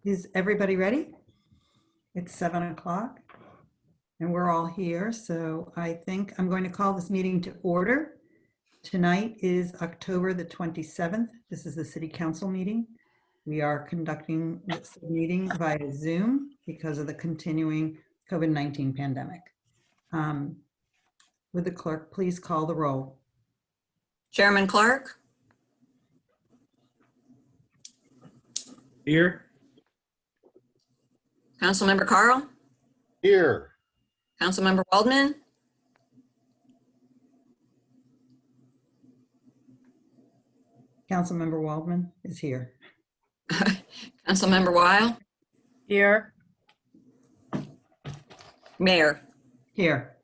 Is everybody ready? It's 7 o'clock and we're all here. So I think I'm going to call this meeting to order. Tonight is October the 27th. This is the City Council meeting. We are conducting this meeting via Zoom because of the continuing COVID-19 pandemic. Would the clerk please call the roll? Chairman Clark, Here. Councilmember Carl, Here. Councilmember Waldman, Councilmember Waldman is here. Councilmember Weil, Here. Mayor. Here.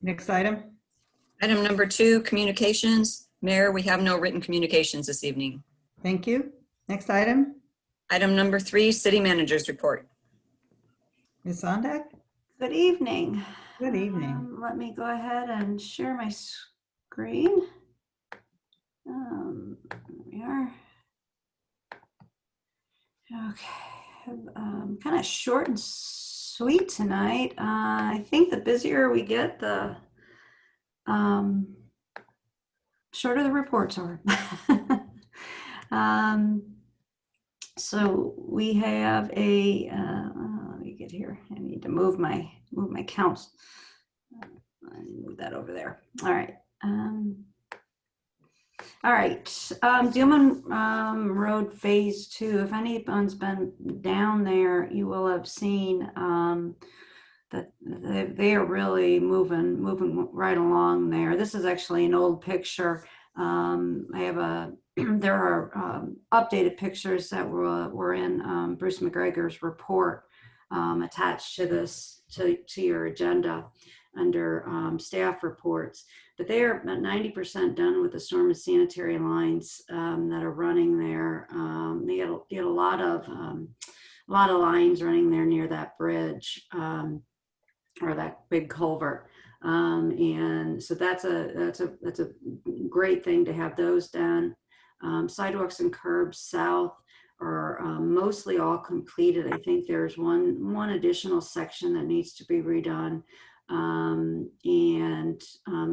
Next item. Item number 2, communications. Mayor, we have no written communications this evening. Thank you. Next item. Item number 3, city manager's report. Ms. Sondak. Good evening. Good evening. Let me go ahead and share my screen. There we are. Okay. Kind of short and sweet tonight. I think the busier we get, the shorter the reports are. So we have a, let me get here. I need to move my counts. Move that over there. All right. All right. Dillman Road Phase 2. If anyone's been down there, you will have seen that they are really moving right along there. This is actually an old picture. There are updated pictures that were in Bruce McGregor's report attached to this, to your agenda under staff reports. But they are about 90% done with the storm and sanitary lines that are running there. They get a lot of lines running there near that bridge or that big culvert. And so that's a great thing to have those done. Sidewalks and curbs south are mostly all completed. I think there's one additional section that needs to be redone.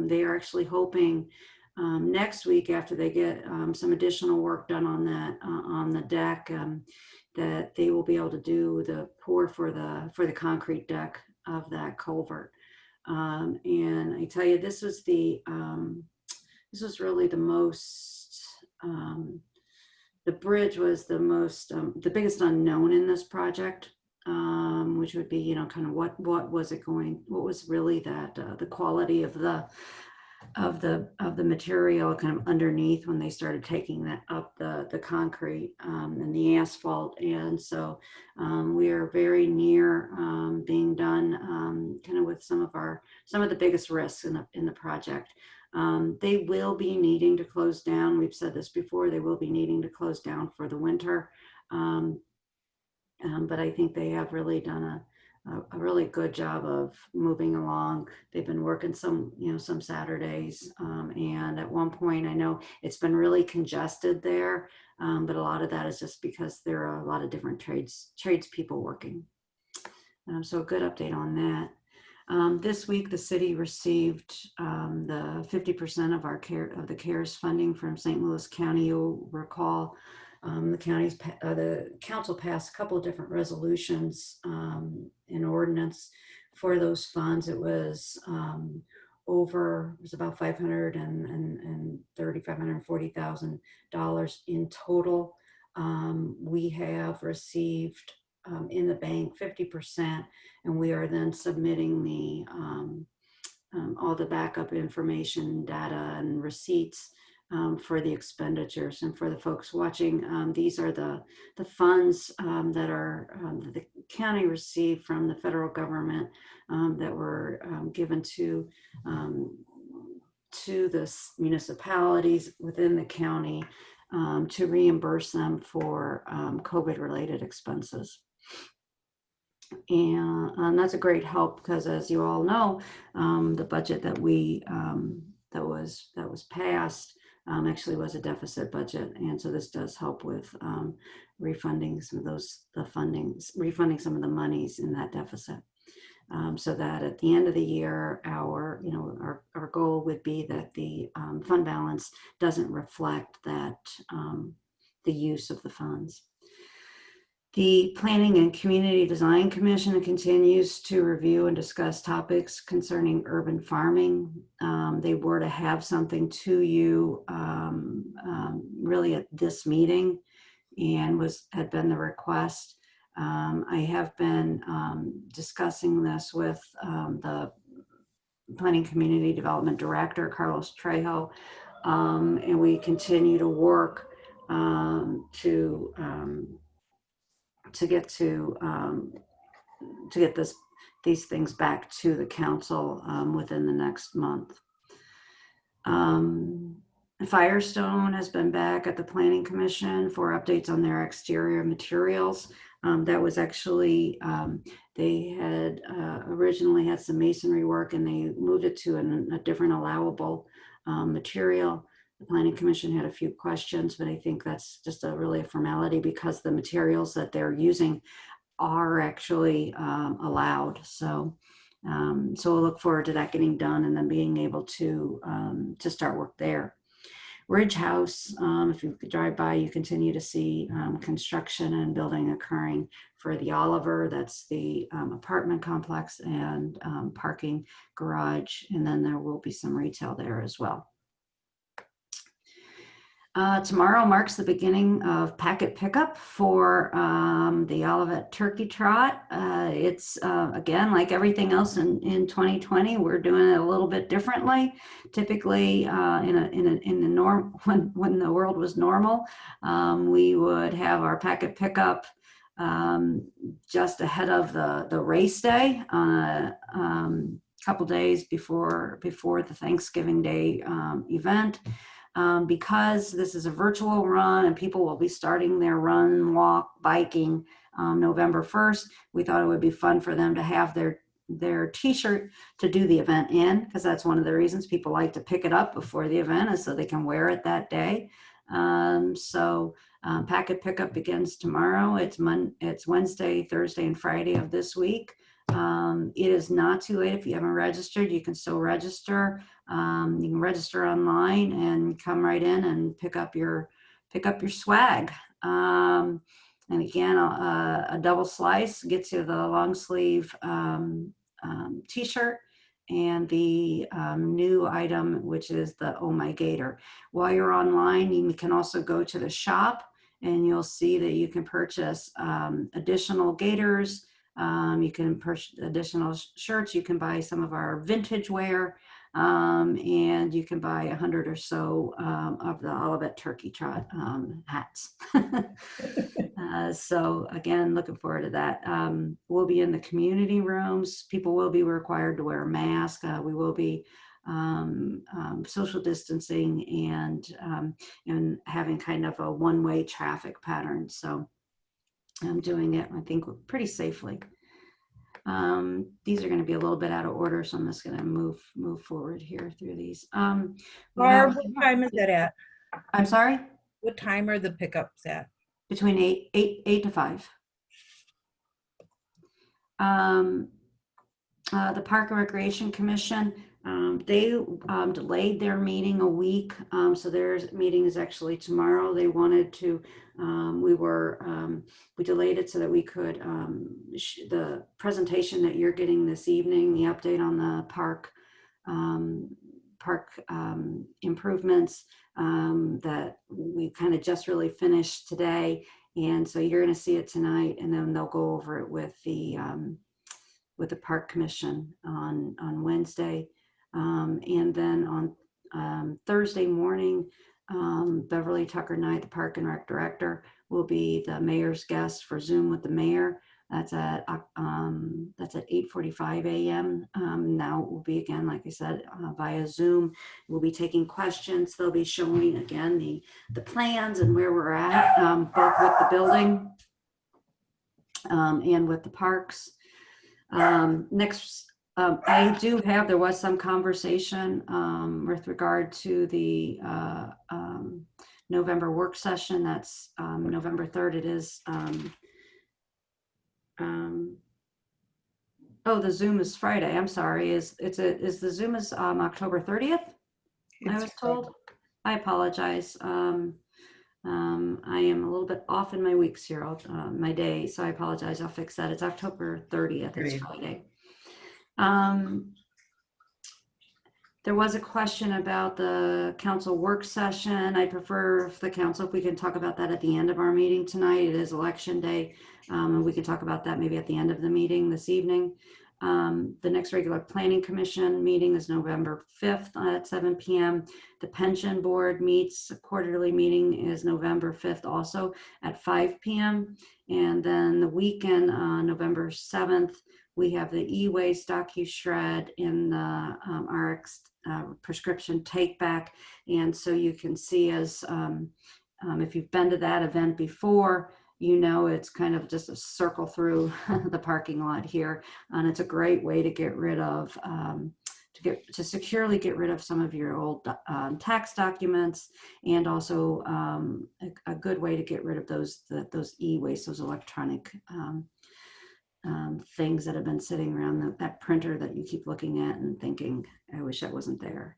They are actually hoping next week, after they get some additional work done on that on the deck, that they will be able to do the pour for the concrete deck of that culvert. And I tell you, this was really the most, the bridge was the biggest unknown in this project, which would be, kind of what was really that, the quality of the material kind of underneath when they started taking that up the concrete and the asphalt. And so we are very near being done kind of with some of the biggest risks in the project. They will be needing to close down. We've said this before, they will be needing to close down for the winter. But I think they have really done a really good job of moving along. They've been working some Saturdays. And at one point, I know it's been really congested there, but a lot of that is just because there are a lot of different tradespeople working. So a good update on that. This week, the city received the 50% of the CARES funding from St. Louis County. You'll recall the council passed a couple of different resolutions in ordinance for those funds. It was about $540,000 in total. We have received in the bank 50%, and we are then submitting all the backup information, data, and receipts for the expenditures. And for the folks watching, these are the funds that the county received from the federal government that were given to the municipalities within the county to reimburse them for COVID-related expenses. And that's a great help because, as you all know, the budget that we that was passed actually was a deficit budget, and so this does help with refunding some of refunding some of the monies in that deficit. So that at the end of the year, our goal would be that the fund balance doesn't reflect that the use of the funds. The Planning and Community Design Commission continues to review and discuss topics concerning urban farming. They were to have something to you really at this meeting, and had been the request. I have been discussing this with the Planning Community Development Director, Carlos Trejo, and we continue to work to get these things back to the council within the next month. Firestone has been back at the Planning Commission for updates on their exterior materials. That was actually, they had originally had some masonry work and they moved it to a different allowable material. The Planning Commission had a few questions, but I think that's just really a formality because the materials that they're using are actually allowed. So we'll look forward to that getting done and then being able to start work there. Ridge House, if you drive by, you continue to see construction and building occurring for the Oliver. That's the apartment complex and parking garage. And then there will be some retail there as well. Tomorrow marks the beginning of packet pickup for the Olivet Turkey Trot. It's again, like everything else in 2020, we're doing it a little bit differently. Typically, in the norm when the world was normal, we would have our packet pickup just ahead of the race day on a couple days before the Thanksgiving Day event. Because this is a virtual run and people will be starting their run, walk, biking November 1st, we thought it would be fun for them to have their t-shirt to do the event in, because that's one of the reasons people like to pick it up before the event is so they can wear it that day. Packet pickup begins tomorrow. It's Wednesday, Thursday, and Friday of this week. It is not too late. If you haven't registered, you can still register. You can register online and come right in and pick up your swag. And again, a double slice gets you the long sleeve t-shirt and the new item, which is the Oh My Gator. While you're online, you can also go to the shop and you'll see that you can purchase additional gaiters. You can purchase additional shirts. You can buy some of our vintage wear, and you can buy 100 or so of the Olivet Turkey Trot hats. So again, looking forward to that. We'll be in the community rooms. People will be required to wear a mask. We will be social distancing and having kind of a one-way traffic pattern. So I'm doing it, I think, pretty safely. These are going to be a little bit out of order, so I'm just going to move forward here through these. Barb, what time is that at? I'm sorry? What time are the pickups at? Between 8 to 5. The Park and Recreation Commission, they delayed their meeting a week, so their meeting is actually tomorrow. They wanted to, we delayed it so that we could, the presentation that you're getting this evening, the update on the park improvements that we kind of just really finished today. And so you're going to see it tonight, and then they'll go over it with the Park Commission on Wednesday. And then on Thursday morning, Beverly Tucker Knight, the Park and Rec Director, will be the mayor's guest for Zoom with the mayor. That's at 8:45 a.m. Now it will be, again, like I said, via Zoom. We'll be taking questions. They'll be showing, again, the plans and where we're at, both with the building and with the parks. Next, there was some conversation with regard to the November work session. That's November 3rd. It is. Oh, the Zoom is Friday. I'm sorry. Is the Zoom is October 30th? I was told. I apologize. I am a little bit off in my weeks here, my day, so I apologize. I'll fix that. It's October 30th. It's Great. Friday. There was a question about the council work session. I prefer if the council, if we can talk about that at the end of our meeting tonight. It is election day, and we can talk about that maybe at the end of the meeting this evening. The next regular planning commission meeting is November 5th at 7 p.m. The pension board meets, a quarterly meeting is November 5th also at 5 p.m. And then the weekend, November 7th, we have the e-waste docu-shred in the RX prescription take back. And so you can see as, if you've been to that event before, you know, it's kind of just a circle through the parking lot here. And it's a great way to get rid of, to securely get rid of some of your old tax documents, and also a good way to get rid of those e-waste, those electronic things that have been sitting around that printer that you keep looking at and thinking, I wish that wasn't there.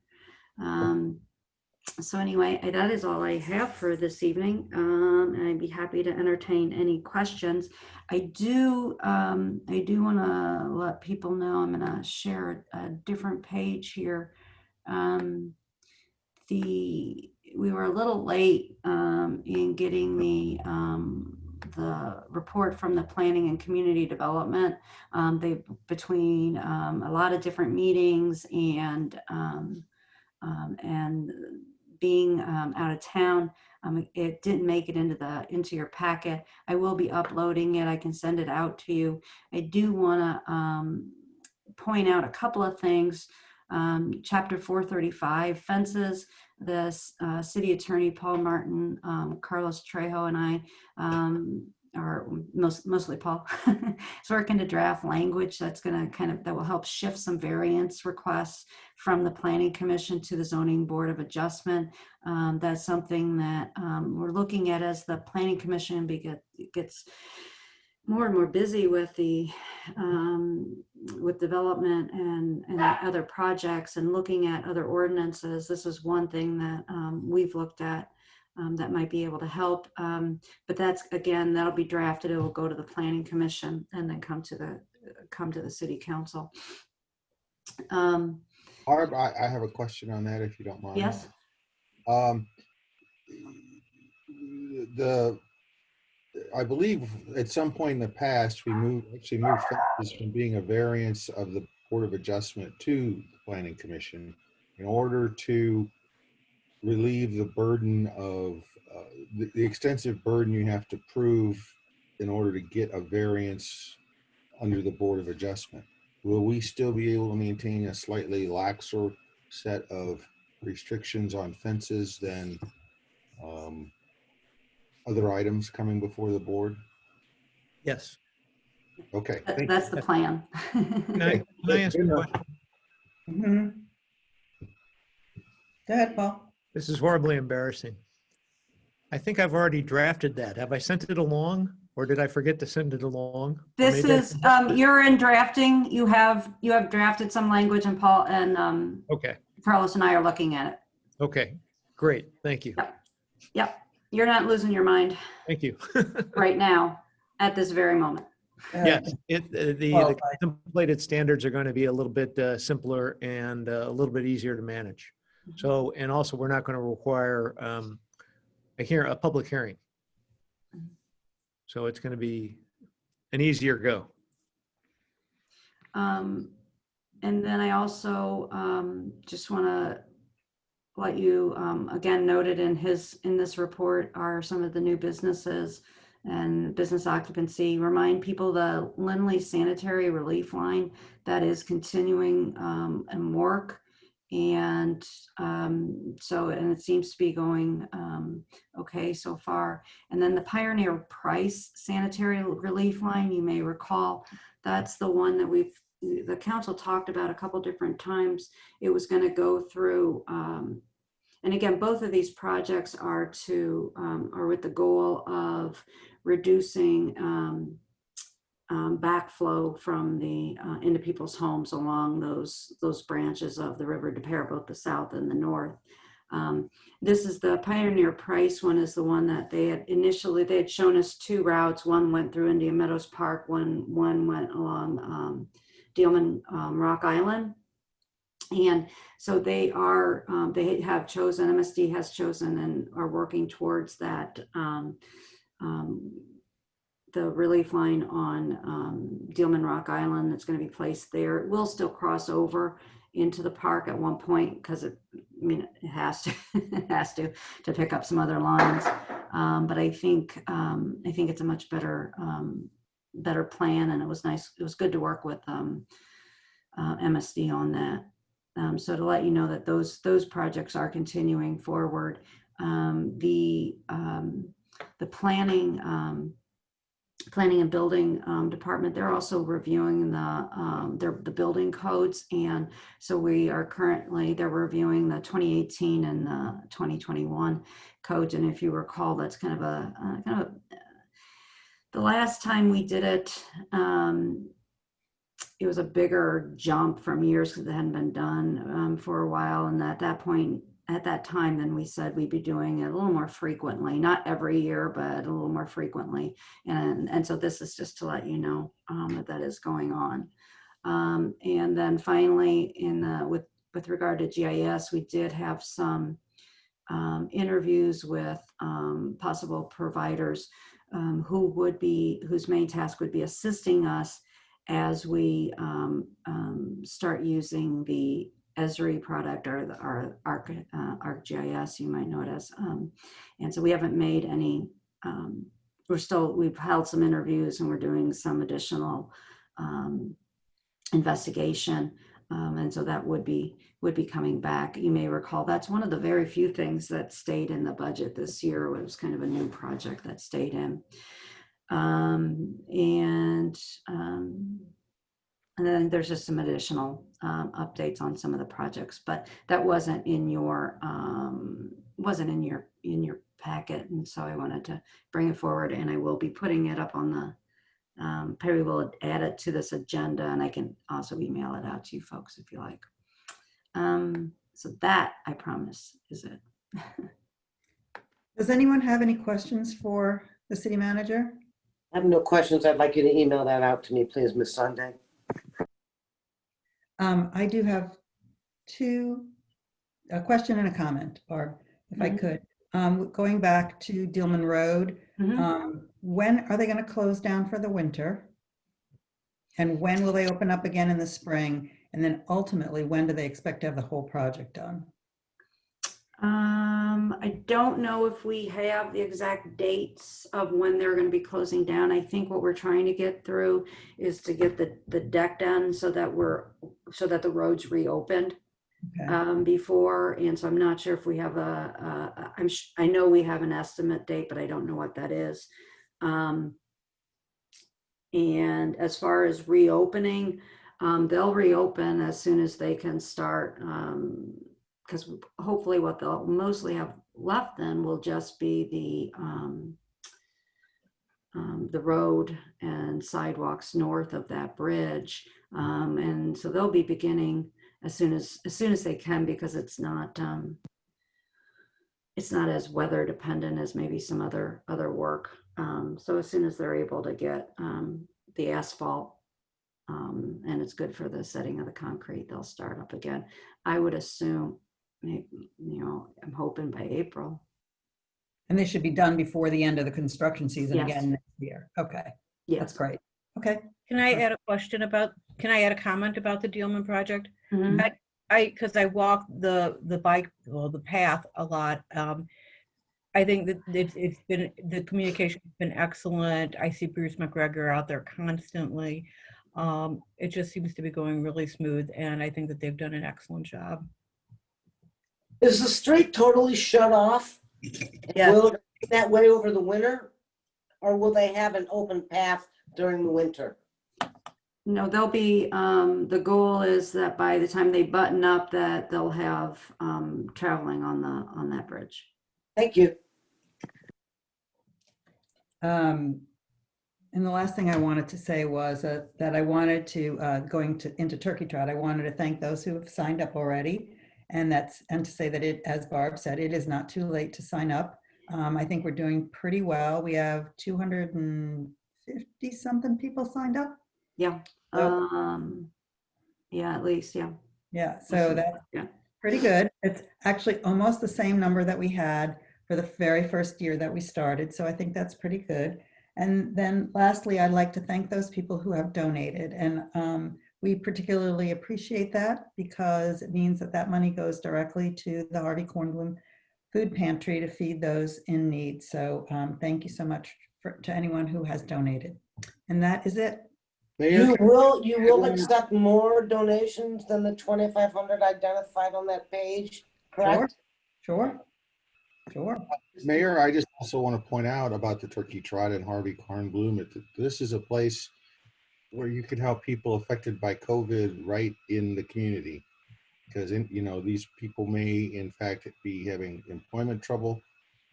So anyway, that is all I have for this evening, and I'd be happy to entertain any questions. I do want to let people know I'm going to share a different page here. We were a little late in getting the report from the planning and community development. Between a lot of different meetings and being out of town, it didn't make it into your packet. I will be uploading it. I can send it out to you. I do want to point out a couple of things. Chapter 435, fences. The city attorney, Paul Martin, Carlos Trejo, and I, or mostly Paul, is working to draft language that's going to that will help shift some variance requests from the Planning Commission to the Zoning Board of Adjustment. That's something that we're looking at as the Planning Commission gets more and more busy with the with development and other projects and looking at other ordinances. This is one thing that we've looked at that might be able to help. But that's, again, that'll be drafted. It will go to the Planning Commission and then come to the City Council. Barb, I have a question on that, if you don't mind. Yes. I believe at some point in the past, we moved fences from being a variance of the Board of Adjustment to the Planning Commission in order to relieve the burden of the extensive burden you have to prove in order to get a variance under the Board of Adjustment. Will we still be able to maintain a slightly laxer set of restrictions on fences than other items coming before the board? Yes. Okay. That's the plan. Can I ask a question? Mhm. Go ahead, Paul. This is horribly embarrassing. I think I've already drafted that. Have I sent it along, or did I forget to send it along? Or This maybe I- is, you're in drafting. You have drafted some language, and Paul and Okay, Carlos and I are looking at it. okay, great, thank you, Yep. You're not losing your mind thank you. right now at this very moment. Yes, the Qualified. contemplated standards are going to be a little bit simpler and a little bit easier to manage. So, and also we're not going to require a public hearing. So it's going to be an easier go. And then I also just want to let you, again, noted in this report are some of the new businesses and business occupancy. Remind people the Lindley Sanitary Relief Line that is continuing and work. And and it seems to be going okay so far. And then the Pioneer Price Sanitary Relief Line, you may recall, that's the one that the council talked about a couple different times. It was going to go through, and again, both of these projects are with the goal of reducing backflow from into people's homes along those branches of the River De Pere, both the south and the north. This is the Pioneer Price one, is the one that they had shown us two routes. One went through Indian Meadows Park, one went along Dealman Rock Island. And so they have chosen, MSD has chosen and are working towards that, the relief line on Dealman Rock Island that's going to be placed there. It will still cross over into the park at one point because it has to, it has to pick up some other lines. But I think it's a much better plan, and it was nice. It was good to work with MSD on that. So to let you know that those projects are continuing forward. The planning and building department, they're also reviewing the building codes, and so they're reviewing the 2018 and the 2021 codes. And if you recall, that's kind of the last time we did it. It was a bigger jump from years because it hadn't been done for a while. And at that time, then we said we'd be doing it a little more frequently, not every year, but a little more frequently. And so this is just to let you know that is going on. And then finally, with regard to GIS, we did have some interviews with possible providers whose main task would be assisting us as we start using the Esri product, or our ArcGIS, you might know it as. And so we haven't made any, we've held some interviews and we're doing some additional investigation. And so that would be coming back. You may recall that's one of the very few things that stayed in the budget this year. It was kind of a new project that stayed in. And then there's just some additional updates on some of the projects, but that wasn't in your packet, and so I wanted to bring it forward. And I will be putting it up on the. Perry will add it to this agenda, and I can also email it out to you folks if you like. So that, I promise, is it. Does anyone have any questions for the city manager? I have no questions. I'd like you to email that out to me, please, Ms. Sunday. I do have a question and a comment, Barb, if I could. Going back to Dealman Road, when are they going to close down for the winter? And when will they open up again in the spring? And then ultimately, when do they expect to have the whole project done? I don't know if we have the exact dates of when they're going to be closing down. I think what we're trying to get through is to get the deck done so that the road's reopened before. And so I'm not sure if we have I know we have an estimate date, but I don't know what that is. And as far as reopening, they'll reopen as soon as they can start. Because hopefully what they'll mostly have left then will just be the road and sidewalks north of that bridge. And so they'll be beginning as soon as they can, because it's not as weather dependent as maybe some other work. So as soon as they're able to get the asphalt, and it's good for the setting of the concrete, they'll start up again. I would assume, I'm hoping by April. And they should be done before the end of the construction season Yes. again next year. Okay, Yes. that's great. Okay. Can I add a comment about the Dealman project? Mhm. Because I walk the path a lot. I think that the communication's been excellent. I see Bruce McGregor out there constantly. It just seems to be going really smooth, and I think that they've done an excellent job. Is the street totally shut off? Yes. Will it be that way over the winter? Or will they have an open path during the winter? No, they'll be, the goal is that by the time they button up, that they'll have traveling on that bridge. Thank you. And the last thing I wanted to say was that I wanted to, into Turkey Trot, I wanted to thank those who have signed up already. And to say that it, as Barb said, it is not too late to sign up. I think we're doing pretty well. We have 250 something people signed up. Yeah. Yeah, at least, yeah. Yeah, so that's Yeah. pretty good. It's actually almost the same number that we had for the very first year that we started. So I think that's pretty good. And then lastly, I'd like to thank those people who have donated. And we particularly appreciate that because it means that that money goes directly to the Harvey Kornblum Food Pantry to feed those in need. So thank you so much to anyone who has donated. And that is it. You Mayor, will accept more donations than the 2,500 identified on that page, correct? Sure. Mayor, I just also want to point out about the Turkey Trot and Harvey Kornblum. This is a place where you can help people affected by COVID right in the community. Because, these people may, in fact, be having employment trouble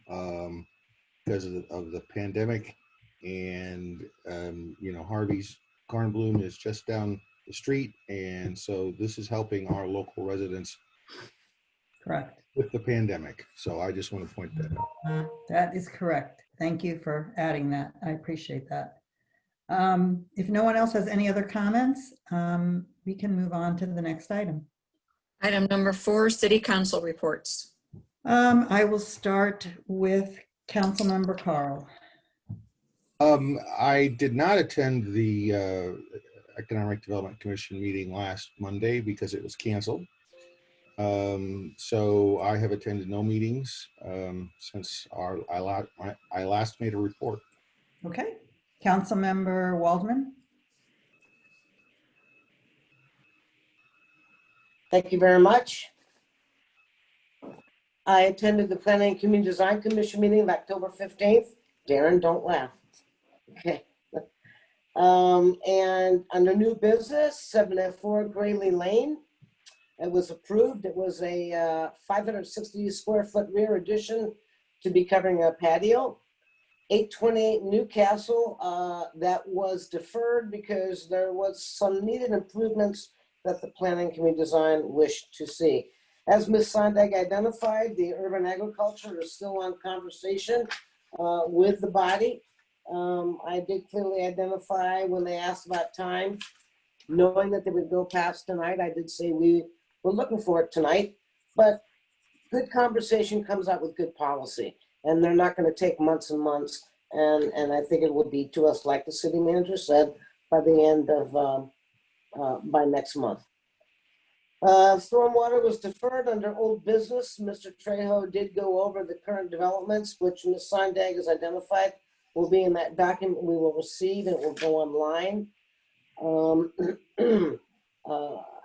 because of the pandemic. And, Harvey's Kornblum is just down the street. And so this is helping our local residents Correct. with the pandemic. So I just want to point that out. That is correct. Thank you for adding that. I appreciate that. If no one else has any other comments, we can move on to the next item. Item number 4, city council reports. I will start with Councilmember Carl. I did not attend the Economic Development Commission meeting last Monday because it was canceled. So I have attended no meetings since I last made a report. Okay. Councilmember Waldman. Thank you very much. I attended the Planning and Community Design Commission meeting of October 15th. Darren, don't laugh. Okay. And under new business, 704 Grayley Lane. It was approved. It was a 560 square foot rear addition to be covering a patio. 828 Newcastle, that was deferred because there was some needed improvements that the Planning Community Design wished to see. As Ms. Sondag identified, the urban agriculture is still on conversation with the body. I did clearly identify when they asked about time, knowing that they would go past tonight. I did say we were looking for it tonight, but good conversation comes out with good policy, and they're not going to take months and months. And I think it would be to us, like the city manager said, by the end of, by next month. Stormwater was deferred under old business. Mr. Trejo did go over the current developments, which Ms. Sondag has identified will be in that document we will receive, and it will go online.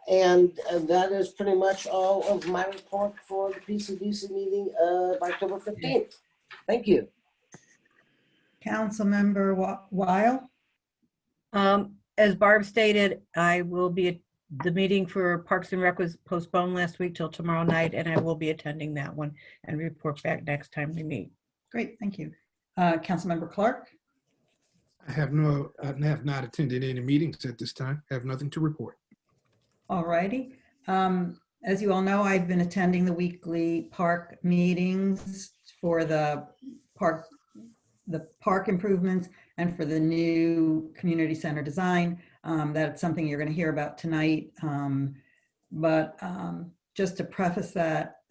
And that is pretty much all of my report for the PCDC meeting of October 15th. Thank you. Councilmember Weil. As Barb stated, I will be, the meeting for Parks and Rec was postponed last week till tomorrow night, and I will be attending that one and report back next time we meet. Great, thank you. Councilmember Clark. I have not attended any meetings at this time. I have nothing to report. All righty. As you all know, I've been attending the weekly park meetings for the park improvements and for the new community center design. That's something you're going to hear about tonight. But just to preface that,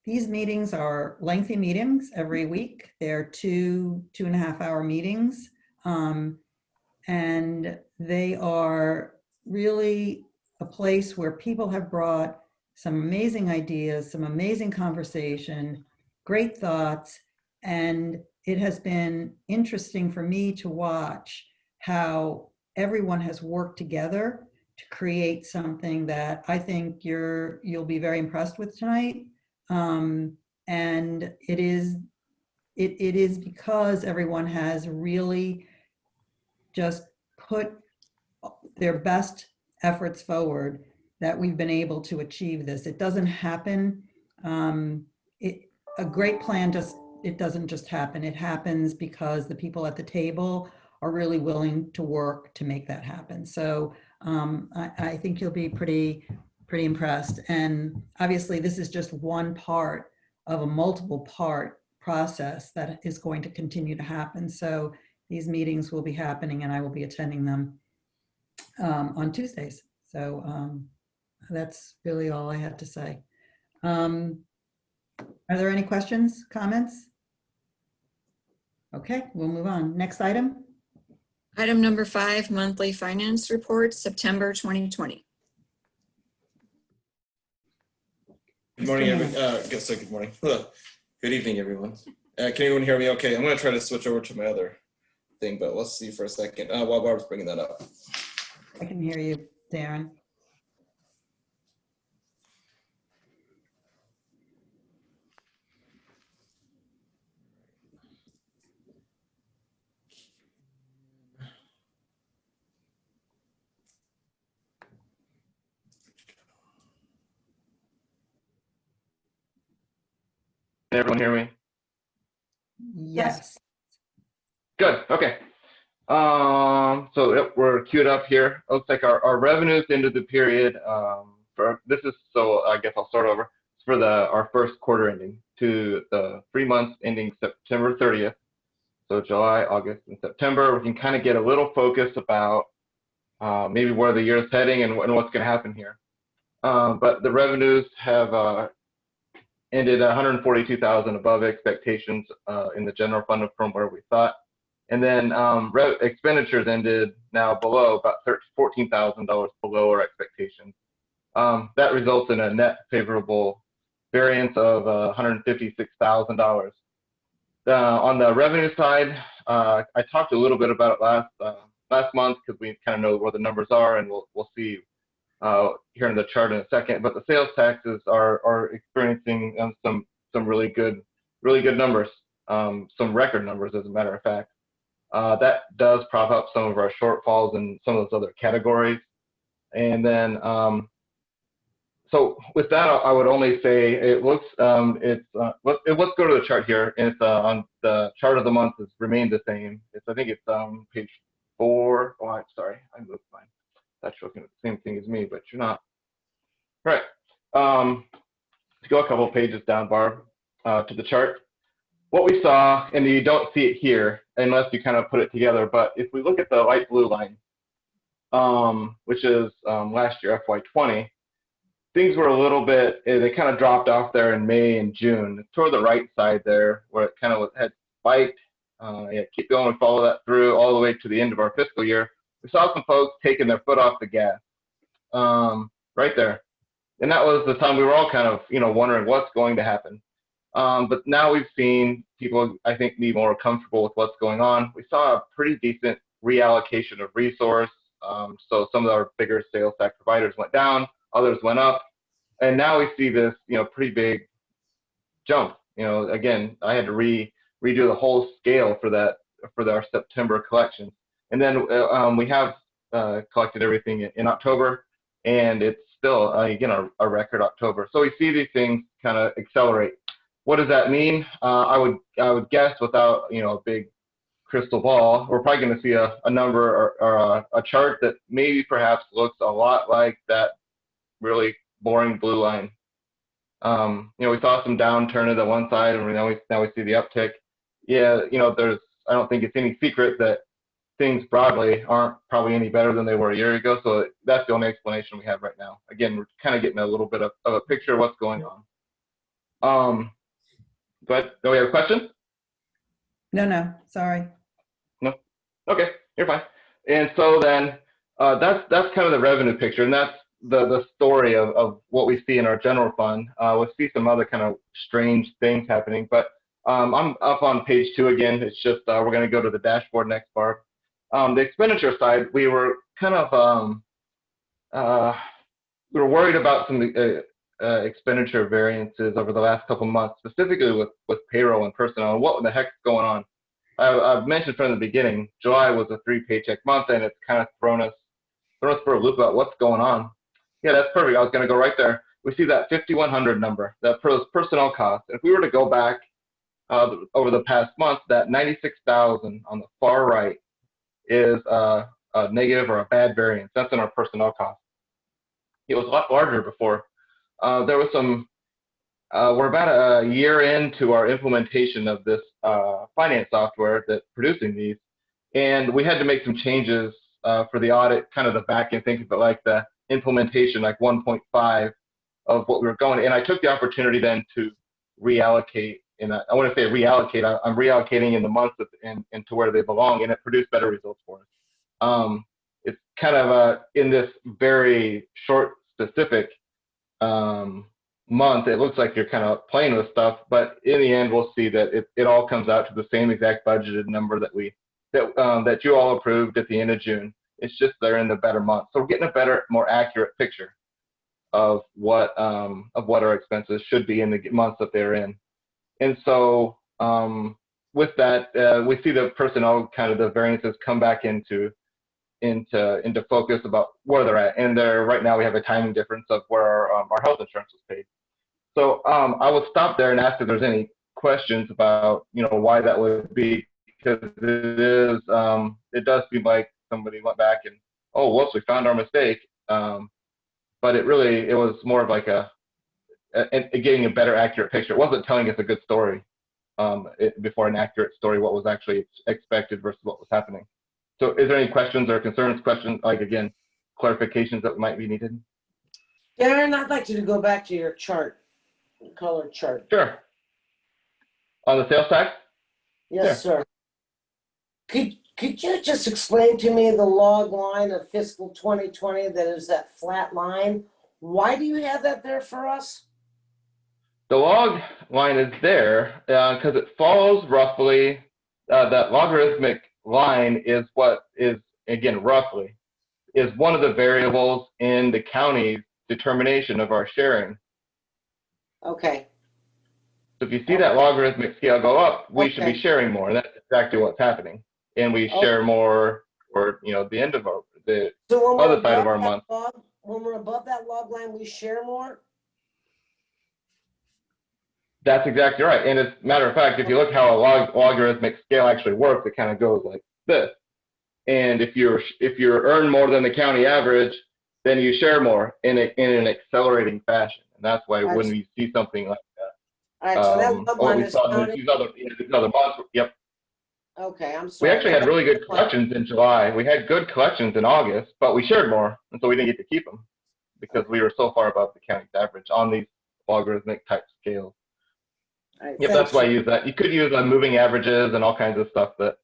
these meetings are lengthy meetings every week. They're 2.5 hour meetings. And they are really a place where people have brought some amazing ideas, some amazing conversation, great thoughts, and it has been interesting for me to watch how everyone has worked together to create something that I think you'll be very impressed with tonight. And it is because everyone has really just put their best efforts forward that we've been able to achieve this. It doesn't happen. A great plan it doesn't just happen. It happens because the people at the table are really willing to work to make that happen. So I think you'll be pretty impressed. And obviously this is just one part of a multiple part process that is going to continue to happen. So these meetings will be happening and I will be attending them on Tuesdays. So that's really all I have to say. Are there any questions, comments? Okay, we'll move on. Next item. Item number 5, monthly finance report, September 2020. Good morning, Mr. good morning. Good evening, everyone. Can everyone hear me okay? I'm going to try to switch over to my other thing, but let's see for a second while Barb's bringing that up. I can hear you, Darren. Can everyone hear me? Yes. Good. Okay. So yep, we're queued up here. It looks like our revenues into the period I guess I'll start over. It's for our first quarter ending to the 3 months ending September 30th. So July, August, and September. We can kind of get a little focus about maybe where the year is heading and what's going to happen here. But the revenues have ended 142,000 above expectations in the general fund from where we thought. And then expenditures ended now below, about $14,000 below our expectations. That results in a net favorable variance of $156,000. On the revenue side, I talked a little bit about it last month because we kind of know where the numbers are, and we'll see here in the chart in a second. But the sales taxes are experiencing some really good numbers, some record numbers, as a matter of fact. That does prop up some of our shortfalls in some of those other categories. And then, so with that, I would only say it looks, let's go to the chart here. And it's on the chart of the month has remained the same. I think it's page 4. Oh, I'm sorry, I moved mine. That's looking at the same thing as me, but you're not. Right. To go a couple of pages down, Barb, to the chart. What we saw, and you don't see it here unless you kind of put it together, but if we look at the light blue line, which is last year, FY20, things were a little bit, they kind of dropped off there in May and June. Toward the right side there, where it kind of had spiked. Keep going and follow that through all the way to the end of our fiscal year. We saw some folks taking their foot off the gas right there. And that was the time we were all kind of, wondering what's going to happen. But now we've seen people, I think, be more comfortable with what's going on. We saw a pretty decent reallocation of resource. So some of our bigger sales tax providers went down, others went up. And now we see this, pretty big jump. Again, I had to redo the whole scale for our September collections. And then we have collected everything in October, and it's still, again, a record October. So we see these things kind of accelerate. What does that mean? I would guess, without a big crystal ball, we're probably going to see a number or a chart that maybe perhaps looks a lot like that really boring blue line. We saw some downturn at the one side, and now we see the uptick. Yeah, I don't think it's any secret that things broadly aren't probably any better than they were a year ago. So that's the only explanation we have right now. Again, we're kind of getting a little bit of a picture of what's going on. But do we have a question? No, sorry. No? Okay, you're fine. And so then that's kind of the revenue picture, and that's the story of what we see in our general fund. We'll see some other kind of strange things happening, but I'm up on page 2 again. It's just we're going to go to the dashboard next, Barb. The expenditure side, we were kind of we were worried about some expenditure variances over the last couple months, specifically with payroll and personnel, and what the heck's going on. I've mentioned from the beginning, July was a 3-paycheck month, and it's kind of thrown us for a loop about what's going on. Yeah, that's perfect. I was going to go right there. We see that 5,100 number, that personnel cost. If we were to go back over the past month, that 96,000 on the far right is a negative or a bad variance. That's in our personnel cost. It was a lot larger before. There was some, we're about a year into our implementation of this finance software that's producing these, and we had to make some changes for the audit, kind of the back end, think of it like the implementation, like 1.5 of what we were going. And I took the opportunity then to reallocate, and I want to say reallocate, I'm reallocating in the months and to where they belong, and it produced better results for us. It's kind of in this very short, specific month, it looks like you're kind of playing with stuff, but in the end, we'll see that it all comes out to the same exact budgeted number that you all approved at the end of June. It's just they're in the better month, so we're getting a better, more accurate picture of what our expenses should be in the months that they're in. And so with that, we see the personnel, kind of the variances come back into focus about where they're at. And right now we have a timing difference of where our health insurance was paid. So I will stop there and ask if there's any questions about, why that would be, because it does seem like somebody went back and, oh, whoops, we found our mistake. But it was more of like getting a better accurate picture. It wasn't telling us a good story before an accurate story, what was actually expected versus what was happening. So is there any questions or concerns, like, again, clarifications that might be needed? Darren, I'd like you to go back to your chart, color chart. Sure. On the sales tax? Yes, sir. Could you just explain to me the log line of fiscal 2020 that is that flat line? Why do you have that there for us? The log line is there because it follows roughly, that logarithmic line is what is, again, roughly, is one of the variables in the county's determination of our sharing. Okay. So if you see that logarithmic scale go up, we should be sharing more, and that's exactly what's happening. And we share more for, the end of the other side of our month. When we're above that log line, we share more? That's exactly right. And as a matter of fact, if you look how a logarithmic scale actually works, it kind of goes like this. And if you earn more than the county average, then you share more in an accelerating fashion. And that's why when we see something like that, All right, so that log line we is saw counted. these other months. Yep. Okay, I'm sorry. We actually had really good collections in July. We had good collections in August, but we shared more, and so we didn't get to keep them because we were so far above the county's average on these logarithmic type scales. All right, Yep, that's why I use that. You could use moving averages and all kinds of stuff that,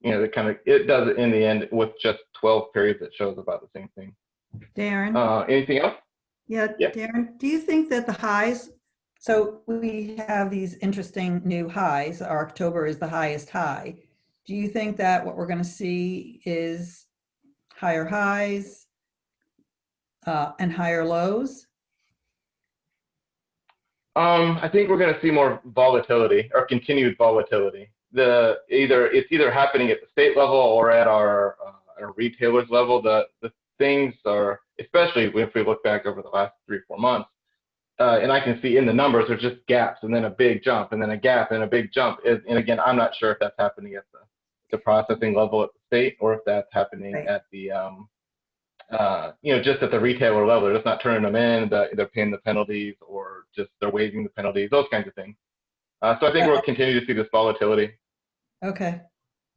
it does it in the end with just 12 periods. It shows about the same thing. Darren? Anything else? Yeah, Darren, do you think that the highs, so we have these interesting new highs, our October is the highest high. Do you think that what we're going to see is higher highs and higher lows? I think we're going to see more volatility or continued volatility. It's either happening at the state level or at our retailers level. The things are, especially if we look back over the last 3 or 4 months, and I can see in the numbers there's just gaps and then a big jump and then a gap and a big jump. And again, I'm not sure if that's happening at the processing level at the state or if that's happening at the just at the retailer level. They're just not turning them in, they're paying the penalties or just they're waiving the penalties, those kinds of things. So I think we'll continue to see this volatility. Okay.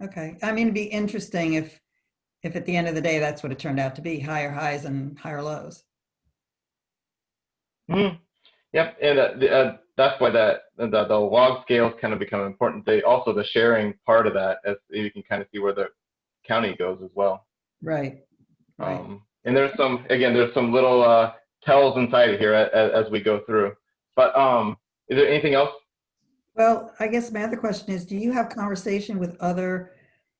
I mean, it'd be interesting if at the end of the day, that's what it turned out to be, higher highs and higher lows. Mm-hmm. Yep, and that's why the log scales kind of become important. Also the sharing part of that, as you can kind of see where the county goes as well. Right. And there's some little tells inside of here as we go through. But is there anything else? Well, I guess my other question is, do you have conversation with other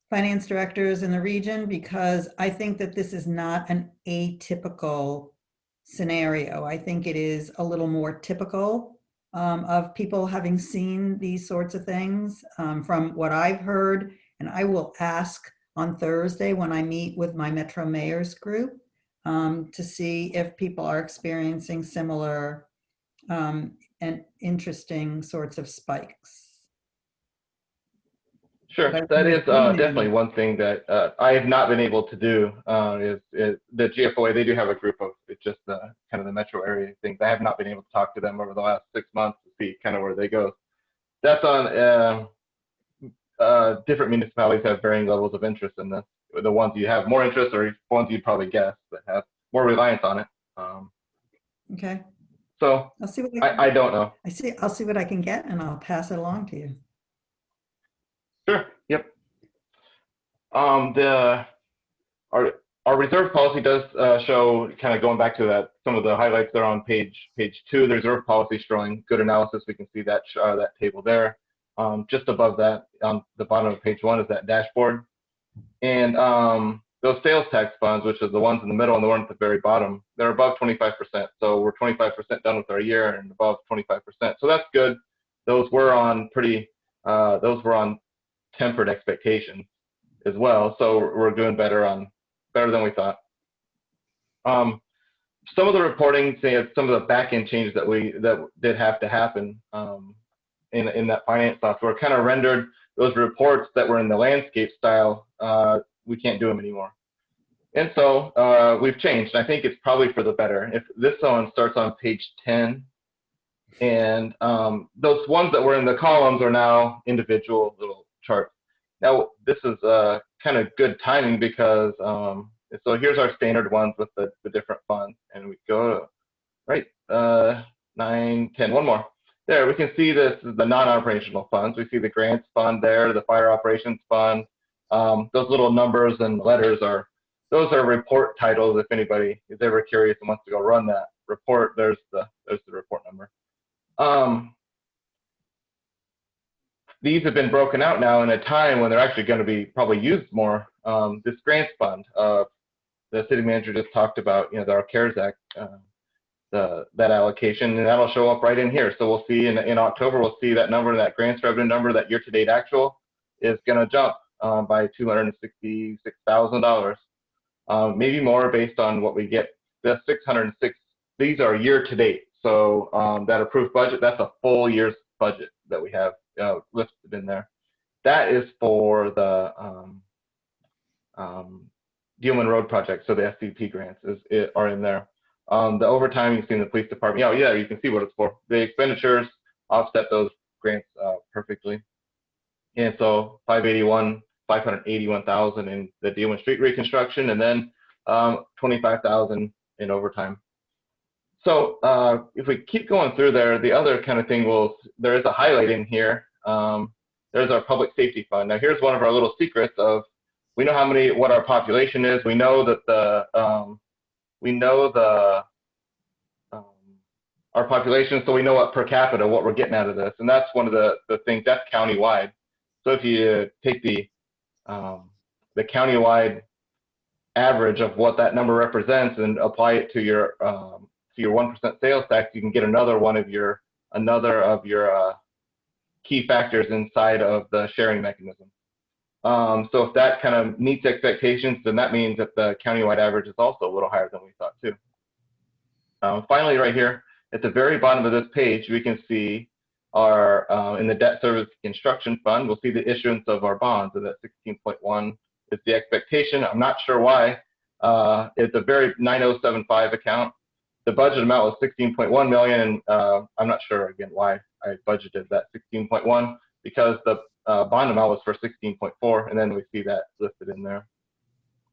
finance directors in the region? Because I think that this is not an atypical scenario. I think it is a little more typical of people having seen these sorts of things from what I've heard. And I will ask on Thursday when I meet with my Metro Mayors group to see if people are experiencing similar and interesting sorts of spikes. Sure, But that is assuming- definitely one thing that I have not been able to do. Is the GFOA? They do have a group of it's just the kind of the metro area things. I have not been able to talk to them over the last 6 months to see kind of where they go. That's on different municipalities have varying levels of interest in this. The ones you have more interest, or ones you'd probably guess that have more reliance on it. Okay, So I'll see what I don't know. I'll see what I can get and I'll pass it along to you. Sure. Yep. Our reserve policy does show, kind of going back to that, some of the highlights there on page 2. The reserve policy showing good analysis. We can see that that table there. Just above that, on the bottom of page 1, is that dashboard. And those sales tax funds, which are the ones in the middle and the one at the very bottom, they're above 25%. So we're 25% done with our year and above 25%. So that's good. Those were on tempered expectations as well. So we're doing better than we thought. Some of the reporting, some of the back-end changes that did have to happen in that finance software kind of rendered those reports that were in the landscape style, we can't do them anymore. And so we've changed. I think it's probably for the better. If this one starts on page 10, and those ones that were in the columns are now individual little charts. Now, this is kind of good timing because, so here's our standard ones with the different funds. And we go to, right, 9, 10, one more. There, we can see this is the non-operational funds. We see the grants fund there, the fire operations fund. Those little numbers and letters those are report titles. If anybody is ever curious and wants to go run that report, there's the report number. These have been broken out now in a time when they're actually going to be probably used more. This grants fund, the city manager just talked about, our CARES Act, that allocation, and that'll show up right in here. So we'll see in October, we'll see that number, that grants revenue number, that year-to-date actual is going to jump by $266,000, maybe more based on what we get. The 606, these are year-to-date. So that approved budget, that's a full year's budget that we have listed in there. That is for the Dealman Road project, so the SCP grants are in there. The overtime you see in the police department, yeah, you can see what it's for. The expenditures offset those grants perfectly. And so 581,000 in the Dealman Street reconstruction, and then 25,000 in overtime. So if we keep going through there, the other kind of thing there is a highlight in here. There's our public safety fund. Now here's one of our little secrets of, we know what our population is. We know that our population, so we know what per capita, what we're getting out of this. And that's one of the things, that's countywide. So if you take the countywide average of what that number represents and apply it to your 1% sales tax, you can get another of your key factors inside of the sharing mechanism. So if that kind of meets expectations, then that means that the countywide average is also a little higher than we thought too. Finally, right here at the very bottom of this page, we can see our in the debt service construction fund, we'll see the issuance of our bonds, and that 16.1 is the expectation. I'm not sure why. It's a very 9075 account. The budget amount was 16.1 million, and I'm not sure again why I budgeted that 16.1, because the bond amount was for 16.4, and then we see that listed in there,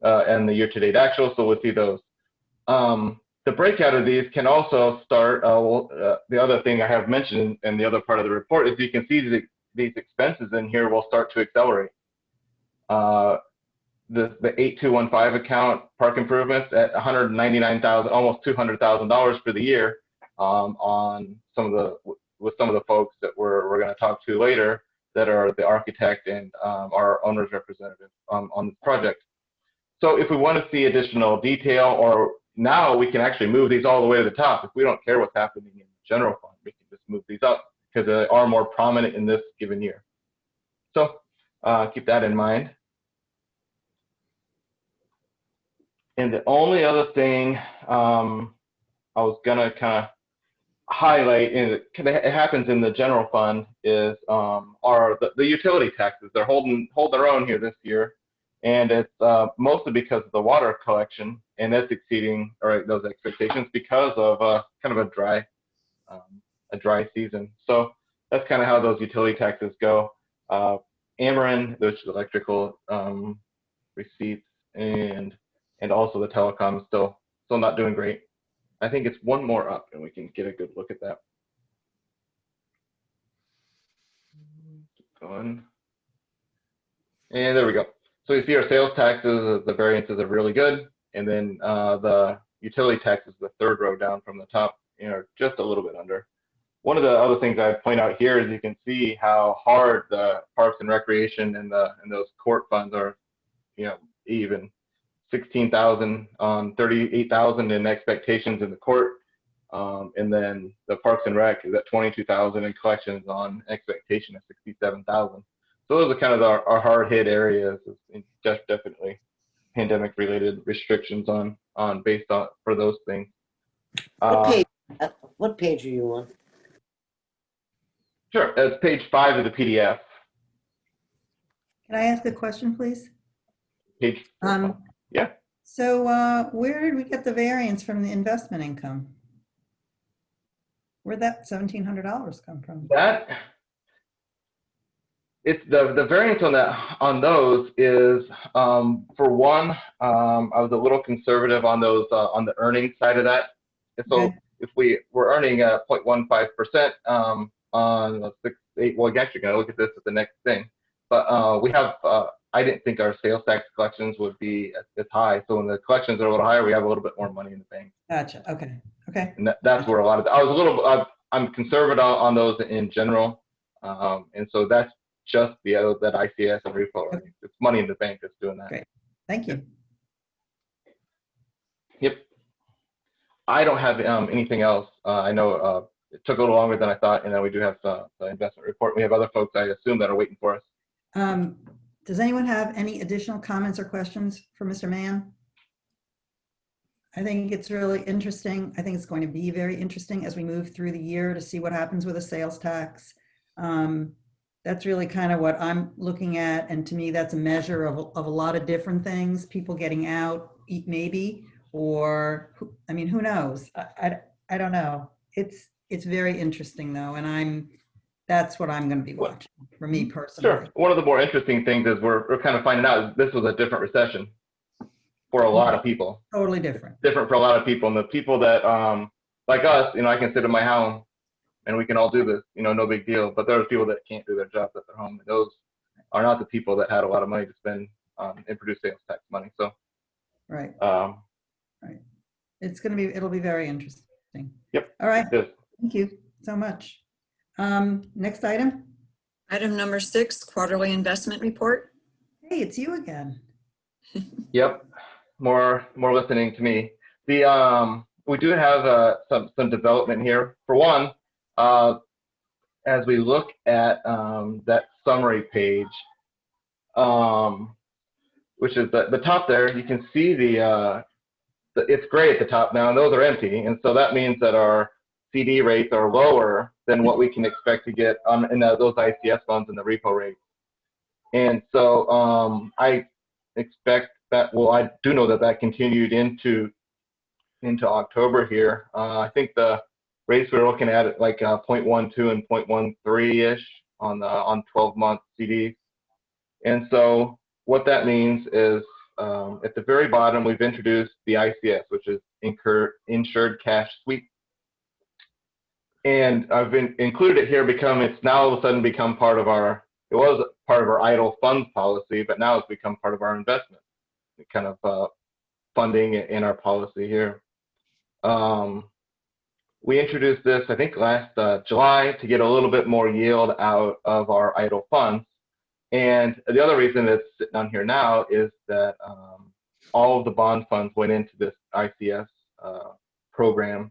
and the year-to-date actual. So we'll see those. The breakout of these can also start. The other thing I have mentioned in the other part of the report is you can see these expenses in here will start to accelerate. The 8215 account, park improvements, at 199,000, almost $200,000 for the year, on with some of the folks that we're going to talk to later, that are the architect and our owner's representative on this project. So if we want to see additional detail, or now we can actually move these all the way to the top. If we don't care what's happening in the general fund, we can just move these up because they are more prominent in this given year. So keep that in mind. And the only other thing I was gonna kind of highlight, and it happens in the general fund, is are the utility taxes. They're holding their own here this year, and it's mostly because of the water collection, and that's exceeding those expectations because of kind of a dry season. So that's kind of how those utility taxes go. Ameren, which is electrical receipts, and also the telecom is still not doing great. I think it's one more up, and we can get a good look at that. Keep going. And there we go. So you see our sales taxes, the variances are really good. And then the utility taxes, the third row down from the top, just a little bit under. One of the other things I'd point out here is you can see how hard the Parks and Recreation and those court funds are, even. 16,000 on 38,000 in expectations in the court, and then the Parks and Rec is at 22,000 in collections on expectation of 67,000. So those are kind of our hard hit areas. Just definitely pandemic related restrictions based on for those things. What page are you on? Sure, it's page 5 of the PDF. Can I ask a question, please? Page. Yeah. So where did we get the variance from the investment income? Where'd that $1,700 come from? That it's the variance on those is for one, I was a little conservative on those on the earnings side of that. And so Okay. if we were earning 0.15% on 6-8, well, actually gonna look at this at the next thing, but we have. I didn't think our sales tax collections would be as high. So when the collections are a little higher, we have a little bit more money in the bank. Gotcha. Okay. Okay. And that's where a lot of I was a little. I'm conservative on those in general, and so that's just that ICS and repo. Right? It's money in the bank that's doing that. Great. Thank you. Yep. I don't have anything else. I know it took a little longer than I thought, and then we do have the investment report. We have other folks, I assume, that are waiting for us. Does anyone have any additional comments or questions for Mr. Mann? I think it's really interesting. I think it's going to be very interesting as we move through the year to see what happens with the sales tax. That's really kind of what I'm looking at. And to me, that's a measure of a lot of different things, people getting out, maybe, or, I mean, who knows? I don't know. It's very interesting though. And that's what I'm going to be watching for me personally. Sure. One of the more interesting things is we're kind of finding out this was a different recession for a lot of people. Totally different. Different for a lot of people. And the people that, like us, I can sit in my home and we can all do this, no big deal. But there are people that can't do their jobs at their home. And those are not the people that had a lot of money to spend and produce sales tax money. So, Right. Right. It'll be very interesting. Yep. All right. Yes. Thank you so much. Next item. Item number 6, quarterly investment report. Hey, it's you again. Yep. More listening to me. We do have some development here. For one, as we look at that summary page, which is the top there, you can see it's gray at the top now, and those are empty, and so that means that our CD rates are lower than what we can expect to get in those ICS funds and the repo rates. And so I expect that, well, I do know that continued into October here. I think the rates we're looking at like 0.12 and 0.13-ish on 12-month CDs. And so what that means is at the very bottom, we've introduced the ICS, which is Insured Cash Sweep. And I've included it here because it's now all of a sudden become part of it was part of our idle funds policy, but now it's become part of our investment kind of funding in our policy here. We introduced this, I think, last July to get a little bit more yield out of our idle funds. And the other reason it's sitting on here now is that all of the bond funds went into this ICS program.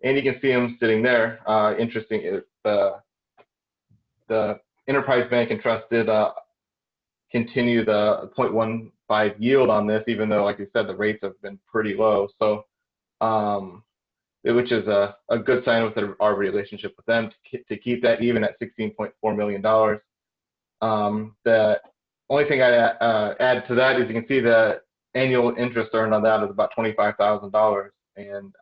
And you can see them sitting there. Interesting is the Enterprise Bank and Trust did continue the 0.15 yield on this, even though, like you said, the rates have been pretty low. So, which is a good sign with our relationship with them to keep that even at $16.4 million. The only thing I add to that is you can see the annual interest earned on that is about $25,000, and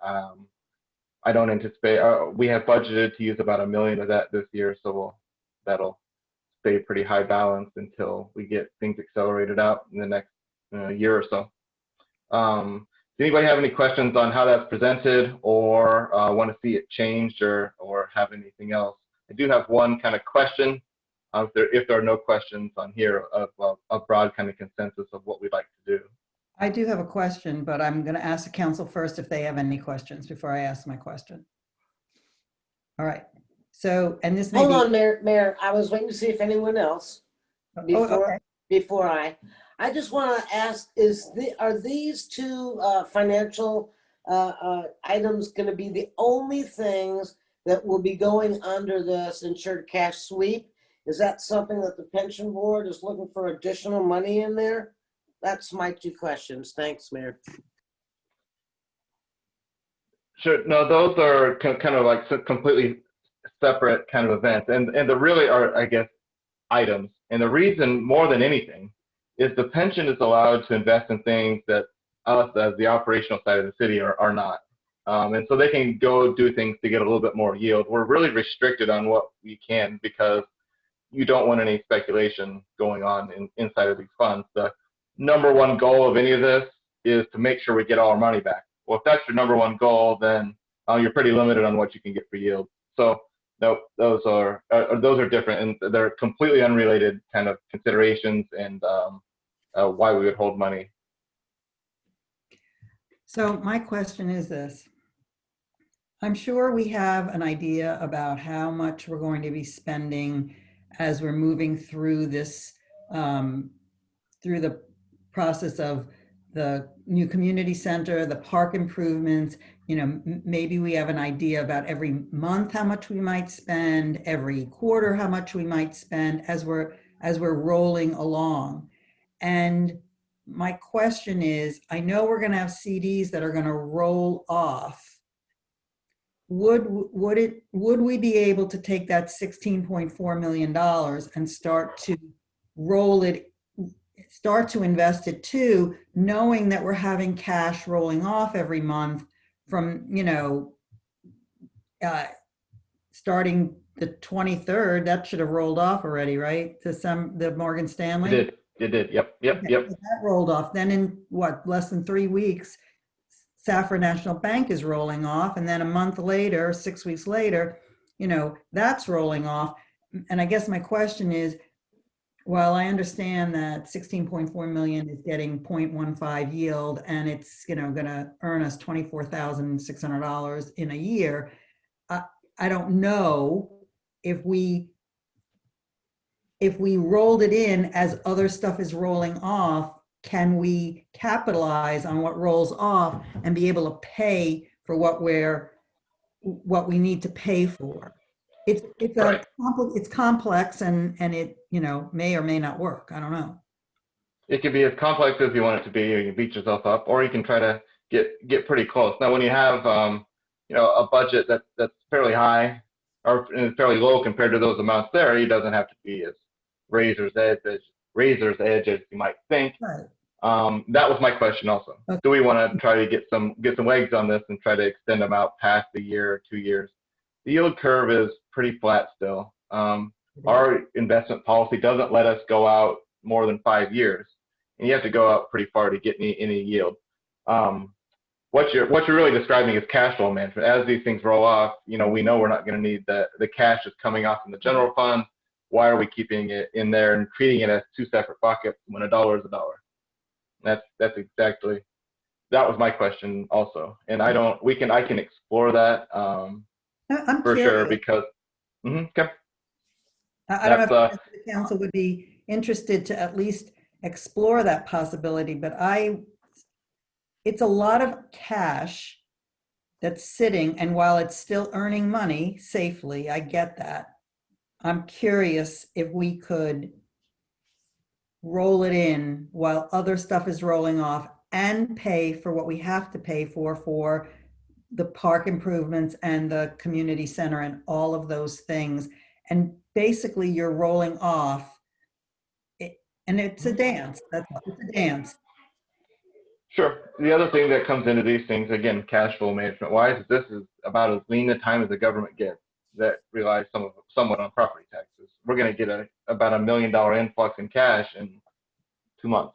I don't anticipate. We have budgeted to use about $1 million of that this year, so that'll stay pretty high balance until we get things accelerated out in the next year or so. Does anybody have any questions on how that's presented, or want to see it changed, or have anything else? I do have one kind of question. If there are no questions on here, of a broad kind of consensus of what we'd like to do. I do have a question, but I'm going to ask the council first if they have any questions before I ask my question. All right. So, and this may Hold be. on, Mayor. I was waiting to see if anyone else Okay. before I just want to ask: are these two financial items going to be the only things that will be going under this insured cash sweep? Is that something that the pension board is looking for additional money in there? That's my two questions. Thanks, Mayor. Sure. No, those are kind of like completely separate kind of events, and there really are, I guess, items. And the reason, more than anything, is the pension is allowed to invest in things that us, as the operational side of the city, are not. And so they can go do things to get a little bit more yield. We're really restricted on what we can, because you don't want any speculation going on inside of these funds. The number one goal of any of this is to make sure we get all our money back. Well, if that's your number one goal, then you're pretty limited on what you can get for yield. So no, those are different, and they're completely unrelated kind of considerations, and why we would hold money. So my question is this. I'm sure we have an idea about how much we're going to be spending as we're moving through this, through the process of the new community center, the park improvements. You know, maybe we have an idea about every month how much we might spend, every quarter how much we might spend as we're rolling along. And my question is, I know we're going to have CDs that are going to roll off. Would we be able to take that $16.4 million and start to roll it, start to invest it too, knowing that we're having cash rolling off every month from, you know, starting the 23rd, that should have rolled off already, right? The Morgan Stanley? It did. Yep. So that rolled off. Then in what, less than 3 weeks, Safford National Bank is rolling off. And then a month later, 6 weeks later, you know, that's rolling off. And I guess my question is, well, I understand that 16.4 million is getting 0.15 yield, and it's, you know, going to earn us $24,600 in a year. I don't know if we rolled it in as other stuff is rolling off, can we capitalize on what rolls off and be able to pay for what we need to pay for? It's complex, and it, you know, may or may not work. I don't know. It can be as complex as you want it to be, or you can beat yourself up, or you can try to get pretty close. Now, when you have you know, a budget that's fairly high or fairly low compared to those amounts there, it doesn't have to be as razor's edge as you might think. Right. That was my question also. Okay. Do we want to try to get some legs on this and try to extend them out past a year or 2 years? The yield curve is pretty flat still. Our investment policy doesn't let us go out more than 5 years, and you have to go out pretty far to get any yield. What you're really describing is cash flow management. As these things roll off, you know, we know we're not going to need the cash that's coming off in the general fund. Why are we keeping it in there and treating it as two separate buckets when a dollar is a dollar? That's exactly, that was my question also. And I can explore that I'm for curious. sure, because okay. I don't know if the council would be interested to at least explore that possibility, but it's a lot of cash that's sitting, and while it's still earning money safely, I get that. I'm curious if we could roll it in while other stuff is rolling off and pay for what we have to pay for the park improvements and the community center and all of those things. And basically you're rolling off it, and it's a dance. It's a dance. Sure. The other thing that comes into these things, again, cash flow management wise, is this is about as lean a time as the government gets that relies somewhat on property taxes. We're going to get about $1 million influx in cash in 2 months.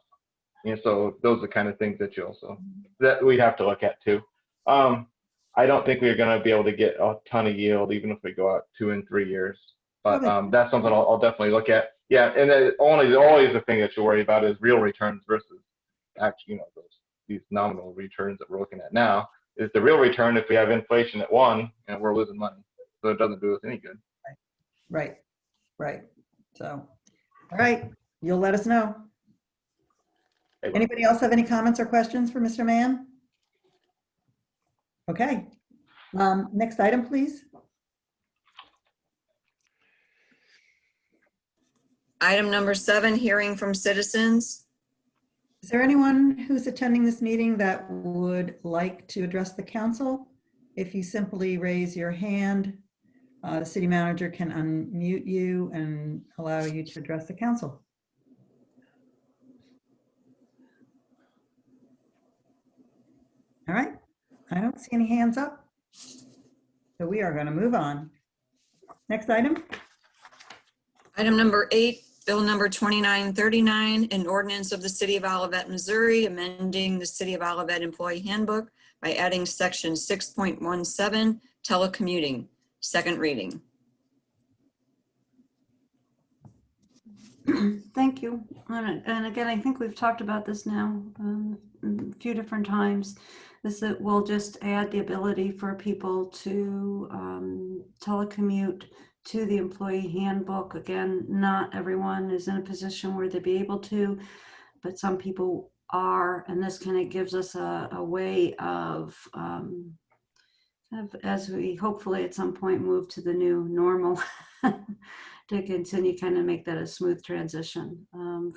And so those are the kind of things that we'd have to look at too. I don't think we're going to be able to get a ton of yield, even if we go out 2 and 3 years. But that's something I'll definitely look at. Yeah, and always the thing that you worry about is real returns versus actually, these nominal returns that we're looking at now. Is the real return if we have inflation at 1 and we're losing money, so it doesn't do us any good. Right. So, all right, you'll let us know. Anybody else have any comments or questions for Mr. Mann? Okay. Next item, please. Item number 7, hearing from citizens. Is there anyone who's attending this meeting that would like to address the council? If you simply raise your hand, the city manager can unmute you and allow you to address the council. All right, I don't see any hands up. So we are going to move on. Next item. Item number 8, Bill number 2939, an ordinance of the City of Olivet, Missouri, amending the City of Olivet Employee Handbook by adding section 6.17, telecommuting, second reading. Thank you. And again, I think we've talked about this now a few different times. This will just add the ability for people to telecommute to the employee handbook. Again, not everyone is in a position where they'd be able to, but some people are, and this kind of gives us a way of, kind of, as we hopefully at some point move to the new normal, to continue kind of make that a smooth transition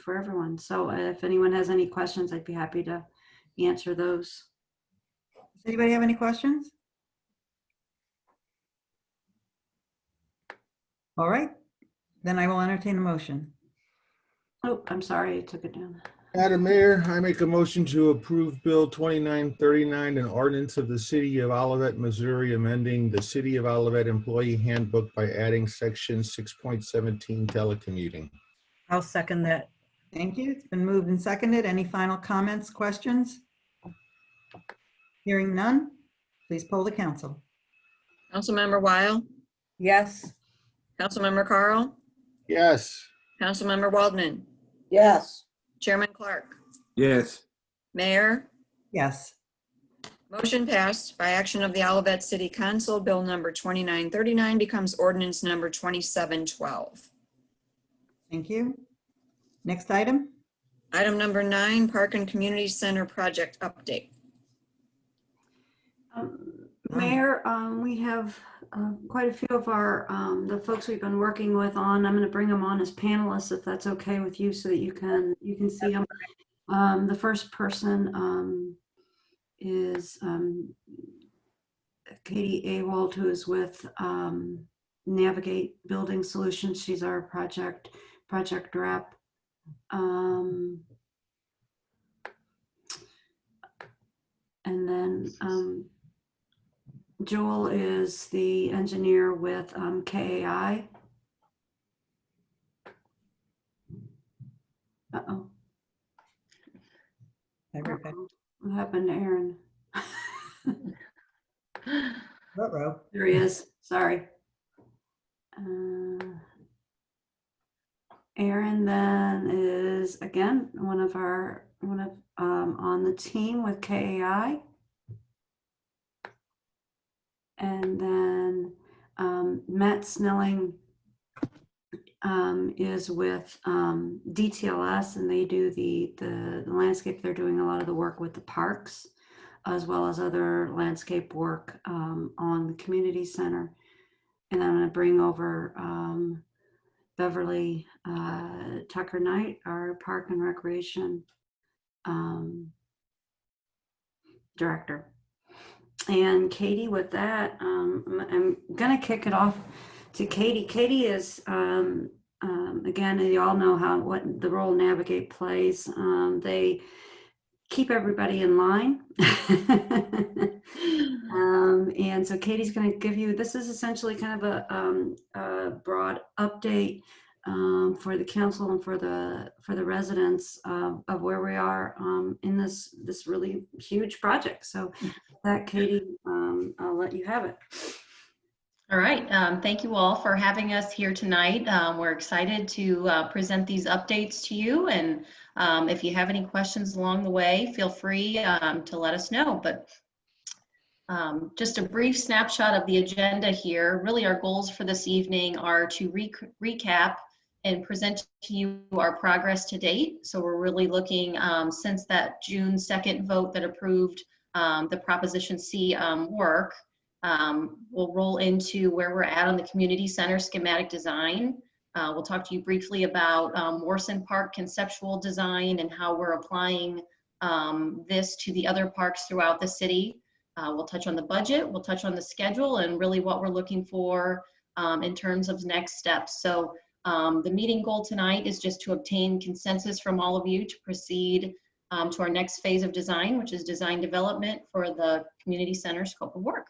for everyone. So if anyone has any questions, I'd be happy to answer those. Does anybody have any questions? All right, then I will entertain a motion. Oh, I'm sorry, I took it down. Madam Mayor, I make a motion to approve Bill 2939, an ordinance of the City of Olivet, Missouri, amending the City of Olivet Employee Handbook by adding section 6.17, telecommuting. I'll second that. Thank you. It's been moved and seconded. Any final comments, questions? Hearing none, please poll the council. Councilmember Weil, Yes. Councilmember Carl, Yes. Councilmember Waldman, Yes. Chairman Clark, Yes. Mayor. Yes. Motion passed by action of the Olivet City Council. Bill number 2939 becomes ordinance number 2712. Thank you. Next item. Item number 9, Park and Community Center project update. Mayor, we have quite a few of our, the folks we've been working with on, I'm going to bring them on as panelists if that's okay with you so that you can see them. The first person is Katie Awald, who is with Navigate Building Solutions. She's our project rep. And then Joel is the engineer with KAI. Uh-oh. What happened to Aaron? Uh-oh. There he is. Sorry. Aaron then is again one of on the team with KAI. And then Matt Snelling is with DTLS, and they do the landscape. They're doing a lot of the work with the parks. as well as other landscape work on the community center. And I'm going to bring over Beverly Tucker Knight, our Park and Recreation Director. And Katie, with that, I'm going to kick it off to Katie. Katie is, again, you all know what the role Navigate plays. They keep everybody in line. And so Katie's going to give you, this is essentially kind of a broad update for the council and for the residents of where we are in this really huge project. So that, Katie, I'll let you have it. All right. Thank you all for having us here tonight. We're excited to present these updates to you. And if you have any questions along the way, feel free to let us know. But just a brief snapshot of the agenda here. Really, our goals for this evening are to recap and present to you our progress to date. So we're really looking since that June 2nd vote that approved the Proposition C work. We'll roll into where we're at on the community center schematic design. We'll talk to you briefly about Morrison Park conceptual design and how we're applying this to the other parks throughout the city. We'll touch on the budget, we'll touch on the schedule, and really what we're looking for in terms of next steps. So the meeting goal tonight is just to obtain consensus from all of you to proceed to our next phase of design, which is design development for the community center scope of work.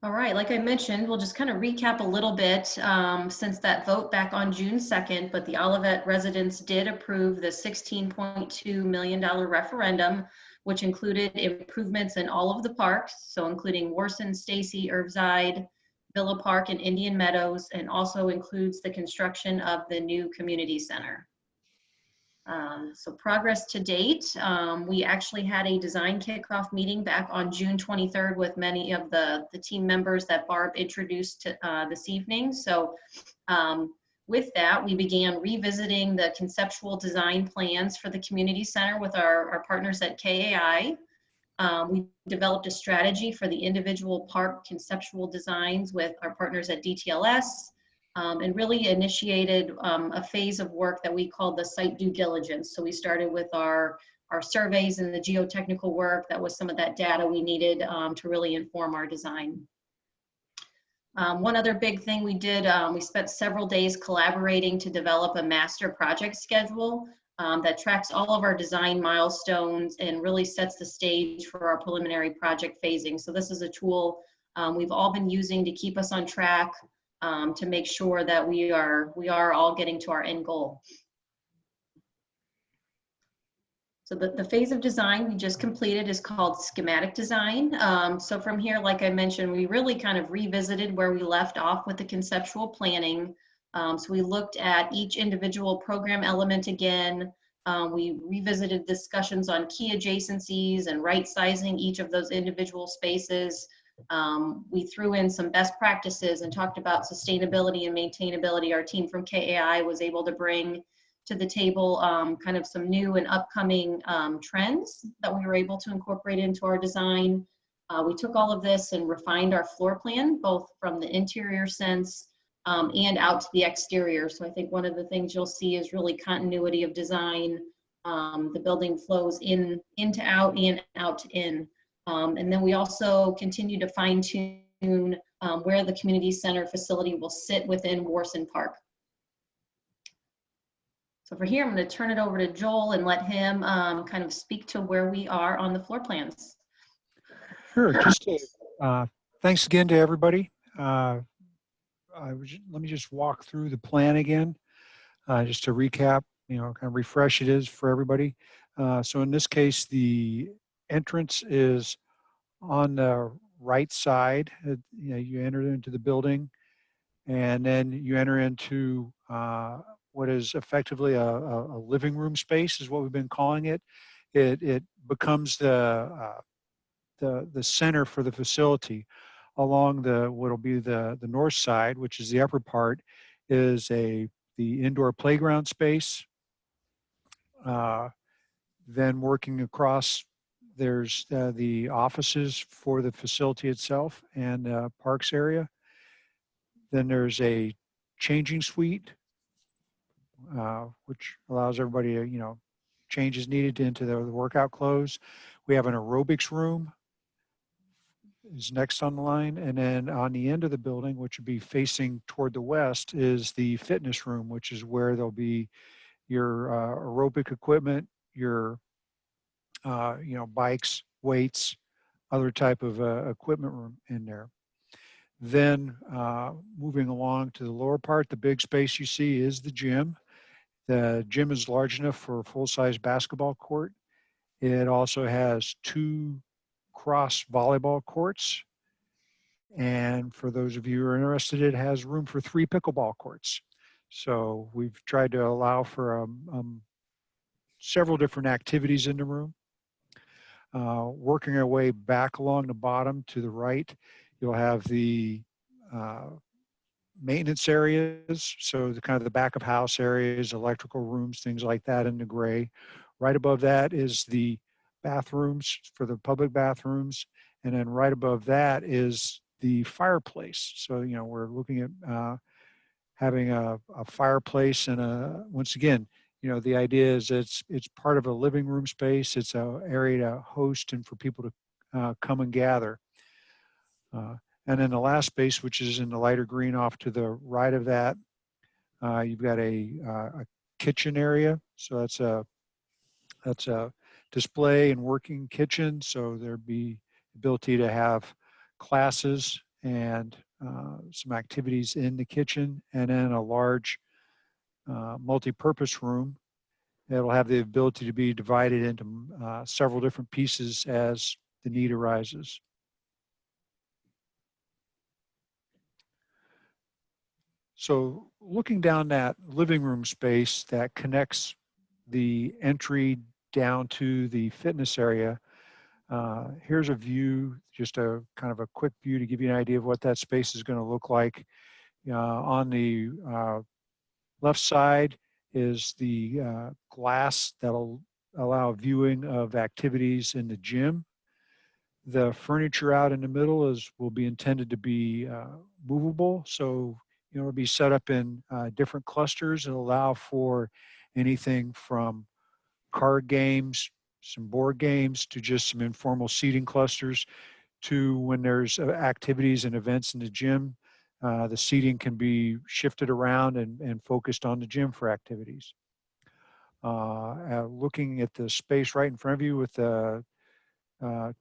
All right, like I mentioned, we'll just kind of recap a little bit since that vote back on June 2nd, but the Olivet residents did approve the $16.2 million referendum, which included improvements in all of the parks, so including Warson, Stacy, Irvside, Villa Park, and Indian Meadows, and also includes the construction of the new community center. So progress to date, we actually had a design kickoff meeting back on June 23rd with many of the team members that Barb introduced to, this evening. So with that, we began revisiting the conceptual design plans for the community center with our partners at KAI. We developed a strategy for the individual park conceptual designs with our partners at DTLS. And really initiated a phase of work that we called the site due diligence. So we started with our surveys and the geotechnical work. That was some of that data we needed to really inform our design. One other big thing we did, we spent several days collaborating to develop a master project schedule that tracks all of our design milestones and really sets the stage for our preliminary project phasing. So this is a tool we've all been using to keep us on track, to make sure that we are all getting to our end goal. So the phase of design we just completed is called schematic design. So from here, like I mentioned, we really kind of revisited where we left off with the conceptual planning. So we looked at each individual program element again. We revisited discussions on key adjacencies and right sizing each of those individual spaces. We threw in some best practices and talked about sustainability and maintainability. Our team from KAI was able to bring to the table kind of some new and upcoming trends that we were able to incorporate into our design. We took all of this and refined our floor plan, both from the interior sense and out to the exterior. So I think one of the things you'll see is really continuity of design. The building flows into out and out to in. And then we also continue to fine tune where the community center facility will sit within Warson Park. So for here, I'm going to turn it over to Joel and let him kind of speak to where we are on the floor plans. Sure. Just thanks again to everybody. Let me just walk through the plan again, just to recap, kind of refresh it is for everybody. So in this case, the entrance is on the right side. You enter into the building, and then you enter into what is effectively a living room space, is what we've been calling it. It becomes the center for the facility. Along what'll be the north side, which is the upper part, is the indoor playground space. Then working across, there's the offices for the facility itself and parks area. Then there's a changing suite, which allows everybody to, change as needed into the workout clothes. We have an aerobics room is next on the line. And then on the end of the building, which would be facing toward the west, is the fitness room, which is where there'll be your aerobic equipment, your bikes, weights, other type of equipment room in there. Then moving along to the lower part, the big space you see is the gym. The gym is large enough for a full-size basketball court. It also has 2 cross volleyball courts. And for those of you who are interested, it has room for 3 pickleball courts. So we've tried to allow for several different activities in the room. Working our way back along the bottom to the right, you'll have the maintenance areas. So the kind of the back of house areas, electrical rooms, things like that in the gray. Right above that is the bathrooms for the public bathrooms. And then right above that is the fireplace. So, we're looking at having a fireplace and once again, the idea is it's part of a living room space. It's an area to host and for people to come and gather. And then the last space, which is in the lighter green off to the right of that, you've got a kitchen area. So that's a display and working kitchen. So there'd be ability to have classes and some activities in the kitchen, and then a large multi-purpose room that will have the ability to be divided into several different pieces as the need arises. So looking down that living room space that connects the entry down to the fitness area, here's a view, just a kind of a quick view to give you an idea of what that space is going to look like. On the left side is the glass that'll allow viewing of activities in the gym. The furniture out in the middle will be intended to be movable. So, it'll be set up in different clusters and allow for anything from card games, some board games, to just some informal seating clusters, to when there's activities and events in the gym, the seating can be shifted around and focused on the gym for activities. Looking at the space right in front of you with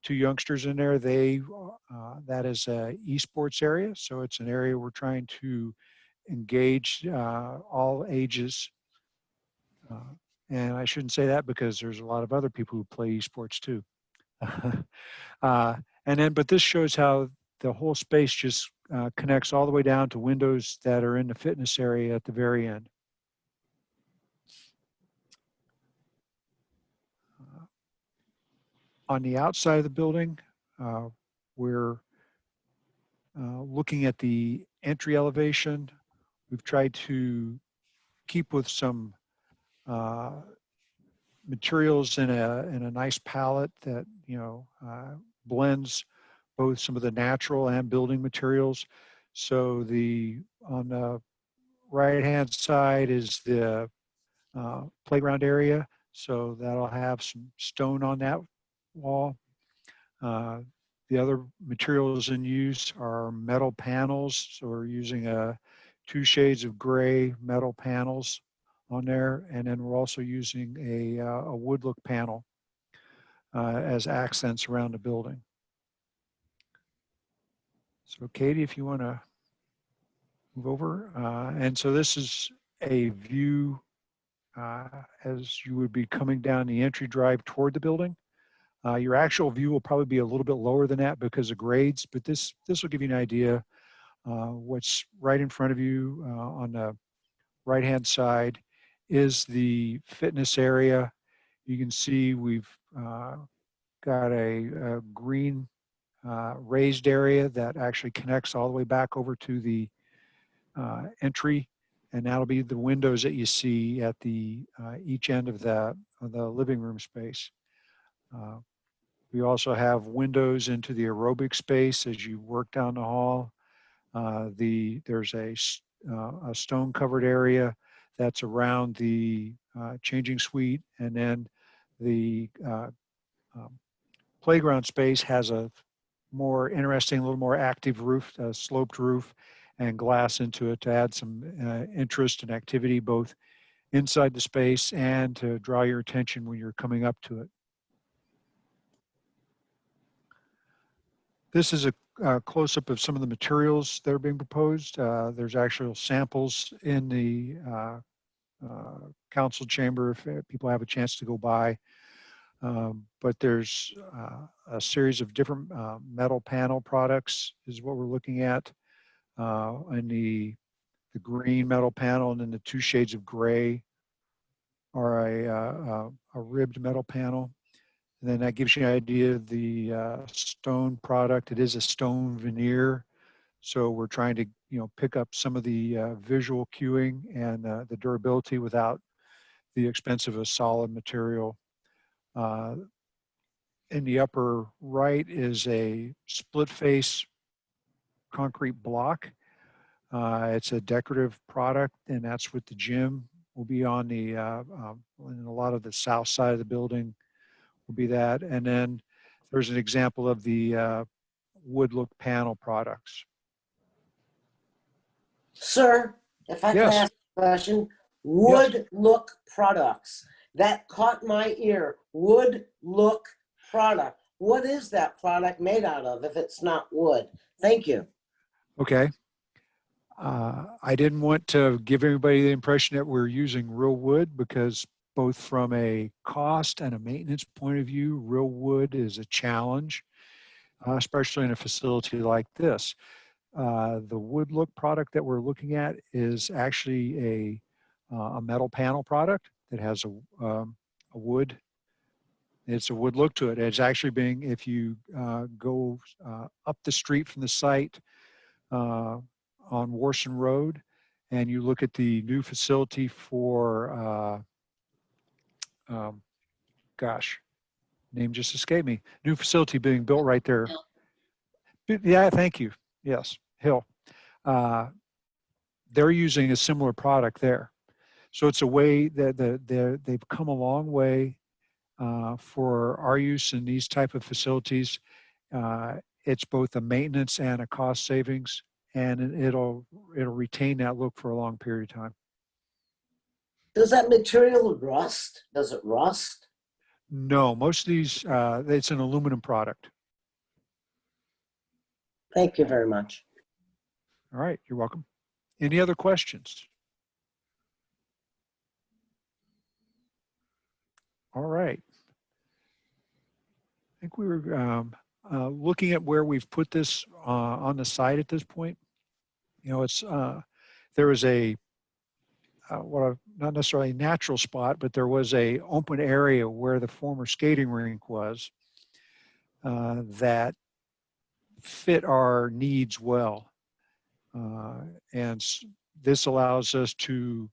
2 youngsters in there, that is a esports area. So it's an area we're trying to engage all ages. And I shouldn't say that because there's a lot of other people who play esports too. But this shows how the whole space just connects all the way down to windows that are in the fitness area at the very end. On the outside of the building, we're looking at the entry elevation. We've tried to keep with some materials in a nice palette that blends both some of the natural and building materials. So on the right-hand side is the playground area. So that'll have some stone on that wall. The other materials in use are metal panels. So we're using 2 shades of gray metal panels on there. And then we're also using a wood look panel as accents around the building. So Katie, if you want to move over. And so this is a view as you would be coming down the entry drive toward the building. Your actual view will probably be a little bit lower than that because of grades, but this will give you an idea what's right in front of you on the right-hand side is the fitness area. You can see we've got a green raised area that actually connects all the way back over to the entry. And that'll be the windows that you see at the each end of the living room space. We also have windows into the aerobic space as you work down the hall. There's a stone covered area that's around the changing suite, and then the playground space has a more interesting, a little more active roof, sloped roof, and glass into it to add some interest and activity both inside the space and to draw your attention when you're coming up to it. This is a close-up of some of the materials that are being proposed. There's actual samples in the council chamber if people have a chance to go by. But there's a series of different metal panel products is what we're looking at. And the green metal panel and then the two shades of gray are a ribbed metal panel. And then that gives you an idea of the stone product. It is a stone veneer. So we're trying to, pick up some of the visual cueing and the durability without the expense of a solid material. In the upper right is a split face concrete block. It's a decorative product, and that's what the gym will be on the, in a lot of the south side of the building will be that. And then there's an example of the wood look panel products. Sir, if I could Yes. ask a question, wood look products. That caught my ear. Wood look product. What is that product made out of if it's not wood? Thank you. Okay. I didn't want to give everybody the impression that we're using real wood because both from a cost and a maintenance point of view, real wood is a challenge, especially in a facility like this. The wood look product that we're looking at is actually a metal panel product that has a wood. It's a wood look to it. It's actually being, if you go up the street from the site on Warson Road, and you look at the new facility for, gosh, name just escaped me. New facility being built right there. Yeah, thank you. Yes, Hill. They're using a similar product there. So it's a way that they've come a long way for our use in these type of facilities. It's both a maintenance and a cost savings, and it'll retain that look for a long period of time. Does that material rust? Does it rust? No, most of these, it's an aluminum product. Thank you very much. All right, you're welcome. Any other questions? All right. I think we were looking at where we've put this on the site at this point. It's there was a not necessarily a natural spot, but there was a open area where the former skating rink was that fit our needs well. And this allows us to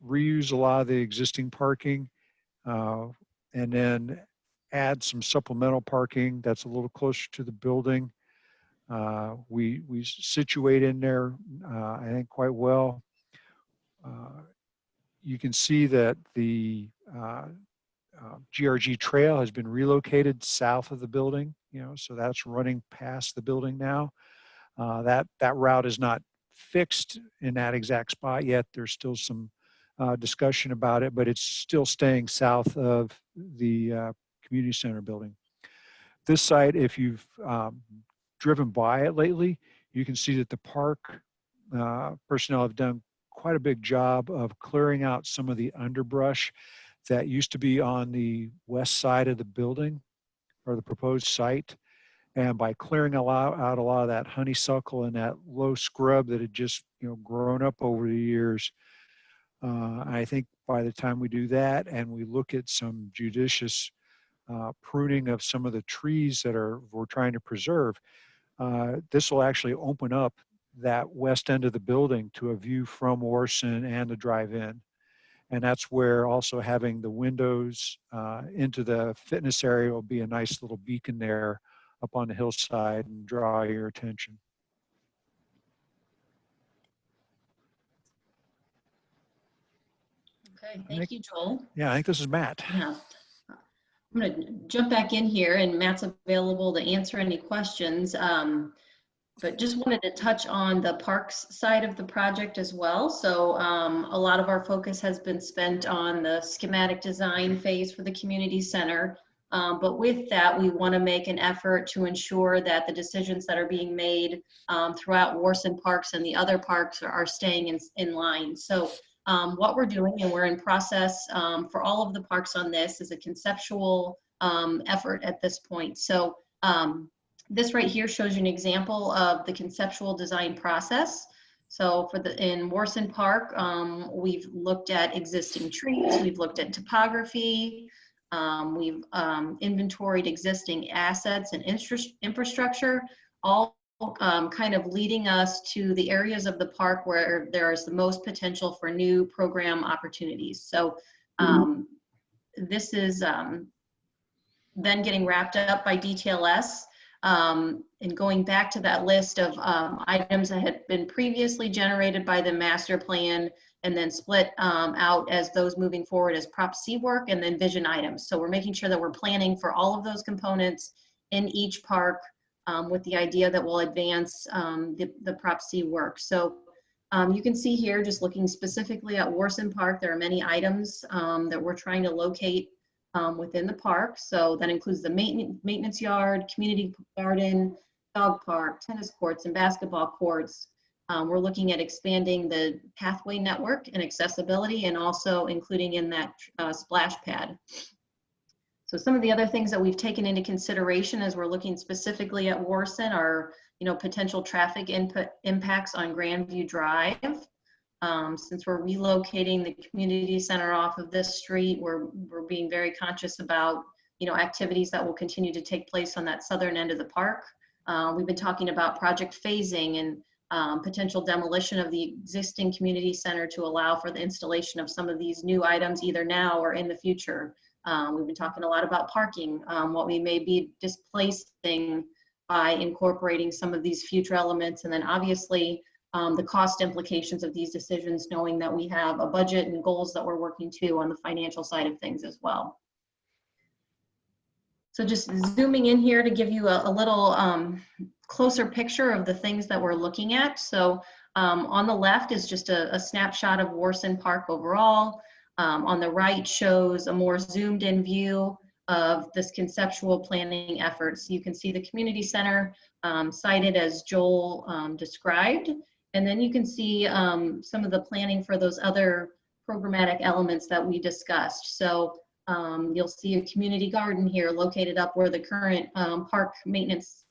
reuse a lot of the existing parking and then add some supplemental parking that's a little closer to the building. We situate in there, I think, quite well. You can see that the GRG trail has been relocated south of the building, so that's running past the building now. That route is not fixed in that exact spot yet. There's still some discussion about it, but it's still staying south of the community center building. This site, if you've driven by it lately, you can see that the park personnel have done quite a big job of clearing out some of the underbrush that used to be on the west side of the building or the proposed site. And by clearing out a lot of that honeysuckle and that low scrub that had just grown up over the years, I think by the time we do that and we look at some judicious pruning of some of the trees that we're trying to preserve, this will actually open up that west end of the building to a view from Orson and the drive-in. And that's where also having the windows into the fitness area will be a nice little beacon there up on the hillside and draw your attention. Okay, thank you, Joel. Yeah, I think this is Matt. Yeah. I'm going to jump back in here, and Matt's available to answer any questions. But just wanted to touch on the parks side of the project as well. So a lot of our focus has been spent on the schematic design phase for the community center. But with that, we want to make an effort to ensure that the decisions that are being made throughout Warson Parks and the other parks are staying in line. So what we're doing, and we're in process for all of the parks on this, is a conceptual effort at this point. So this right here shows you an example of the conceptual design process. So in Warson Park, we've looked at existing trees, we've looked at topography, we've inventoried existing assets and infrastructure, all kind of leading us to the areas of the park where there is the most potential for new program opportunities. So this is then getting wrapped up by DTLS. And going back to that list of items that had been previously generated by the master plan and then split out as those moving forward as Prop C work and then vision items. So we're making sure that we're planning for all of those components in each park with the idea that we'll advance the Prop C work. So you can see here, just looking specifically at Warson Park, there are many items that we're trying to locate within the park. So that includes the maintenance yard, community garden, dog park, tennis courts, and basketball courts. We're looking at expanding the pathway network and accessibility, and also including in that splash pad. So some of the other things that we've taken into consideration as we're looking specifically at Warson are, potential traffic impacts on Grandview Drive. Since we're relocating the community center off of this street, we're being very conscious about, activities that will continue to take place on that southern end of the park. We've been talking about project phasing and potential demolition of the existing community center to allow for the installation of some of these new items either now or in the future. We've been talking a lot about parking, what we may be displacing by incorporating some of these future elements, and then obviously the cost implications of these decisions, knowing that we have a budget and goals that we're working to on the financial side of things as well. So just zooming in here to give you a little closer picture of the things that we're looking at. So on the left is just a snapshot of Warson Park overall. On the right shows a more zoomed in view of this conceptual planning effort. So you can see the community center cited as Joel described. And then you can see some of the planning for those other programmatic elements that we discussed. So you'll see a community garden here located up where the current park maintenance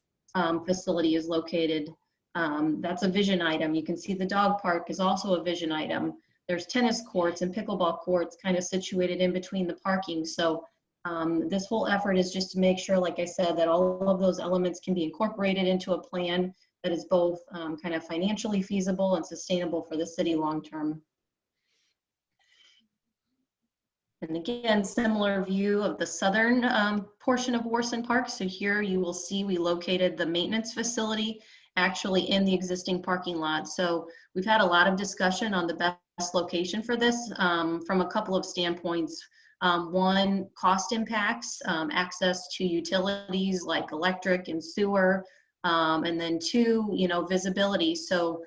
facility is located. That's a vision item. You can see the dog park is also a vision item. There's tennis courts and pickleball courts kind of situated in between the parking. So this whole effort is just to make sure, like I said, that all of those elements can be incorporated into a plan that is both kind of financially feasible and sustainable for the city long term. And again, similar view of the southern portion of Warson Park. So here you will see we located the maintenance facility actually in the existing parking lot. So we've had a lot of discussion on the best location for this from a couple of standpoints. One, cost impacts, access to utilities like electric and sewer. And then two, visibility. So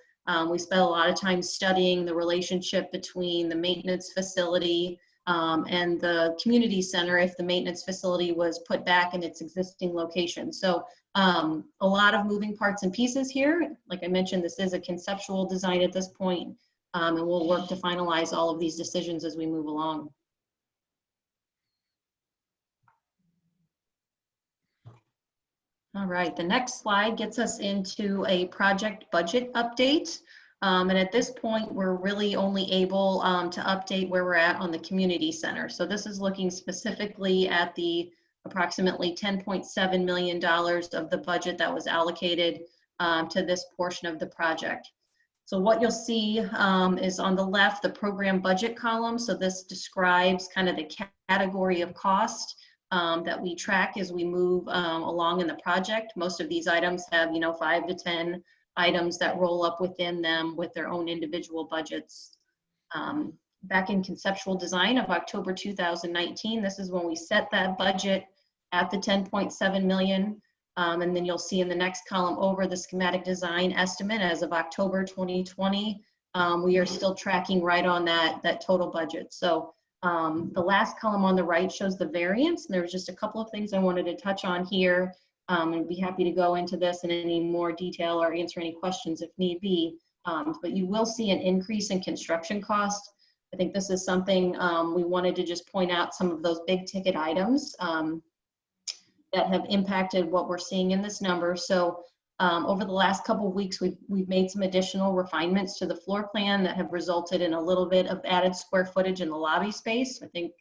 we spent a lot of time studying the relationship between the maintenance facility and the community center if the maintenance facility was put back in its existing location. So a lot of moving parts and pieces here. Like I mentioned, this is a conceptual design at this point, and we'll work to finalize all of these decisions as we move along. All right, the next slide gets us into a project budget update. And at this point, we're really only able to update where we're at on the community center. So this is looking specifically at the approximately $10.7 million of the budget that was allocated to this portion of the project. So what you'll see is on the left, the program budget column. So this describes kind of the category of cost that we track as we move along in the project. Most of these items have, 5 to 10 items that roll up within them with their own individual budgets. Back in conceptual design of October 2019, this is when we set that budget at the 10.7 million. And then you'll see in the next column over the schematic design estimate as of October 2020, we are still tracking right on that total budget. So the last column on the right shows the variance. And there's just a couple of things I wanted to touch on here. I'd be happy to go into this in any more detail or answer any questions if need be. But you will see an increase in construction cost. I think this is something we wanted to just point out, some of those big ticket items that have impacted what we're seeing in this number. So over the last couple of weeks, we've made some additional refinements to the floor plan that have resulted in a little bit of added square footage in the lobby space. I think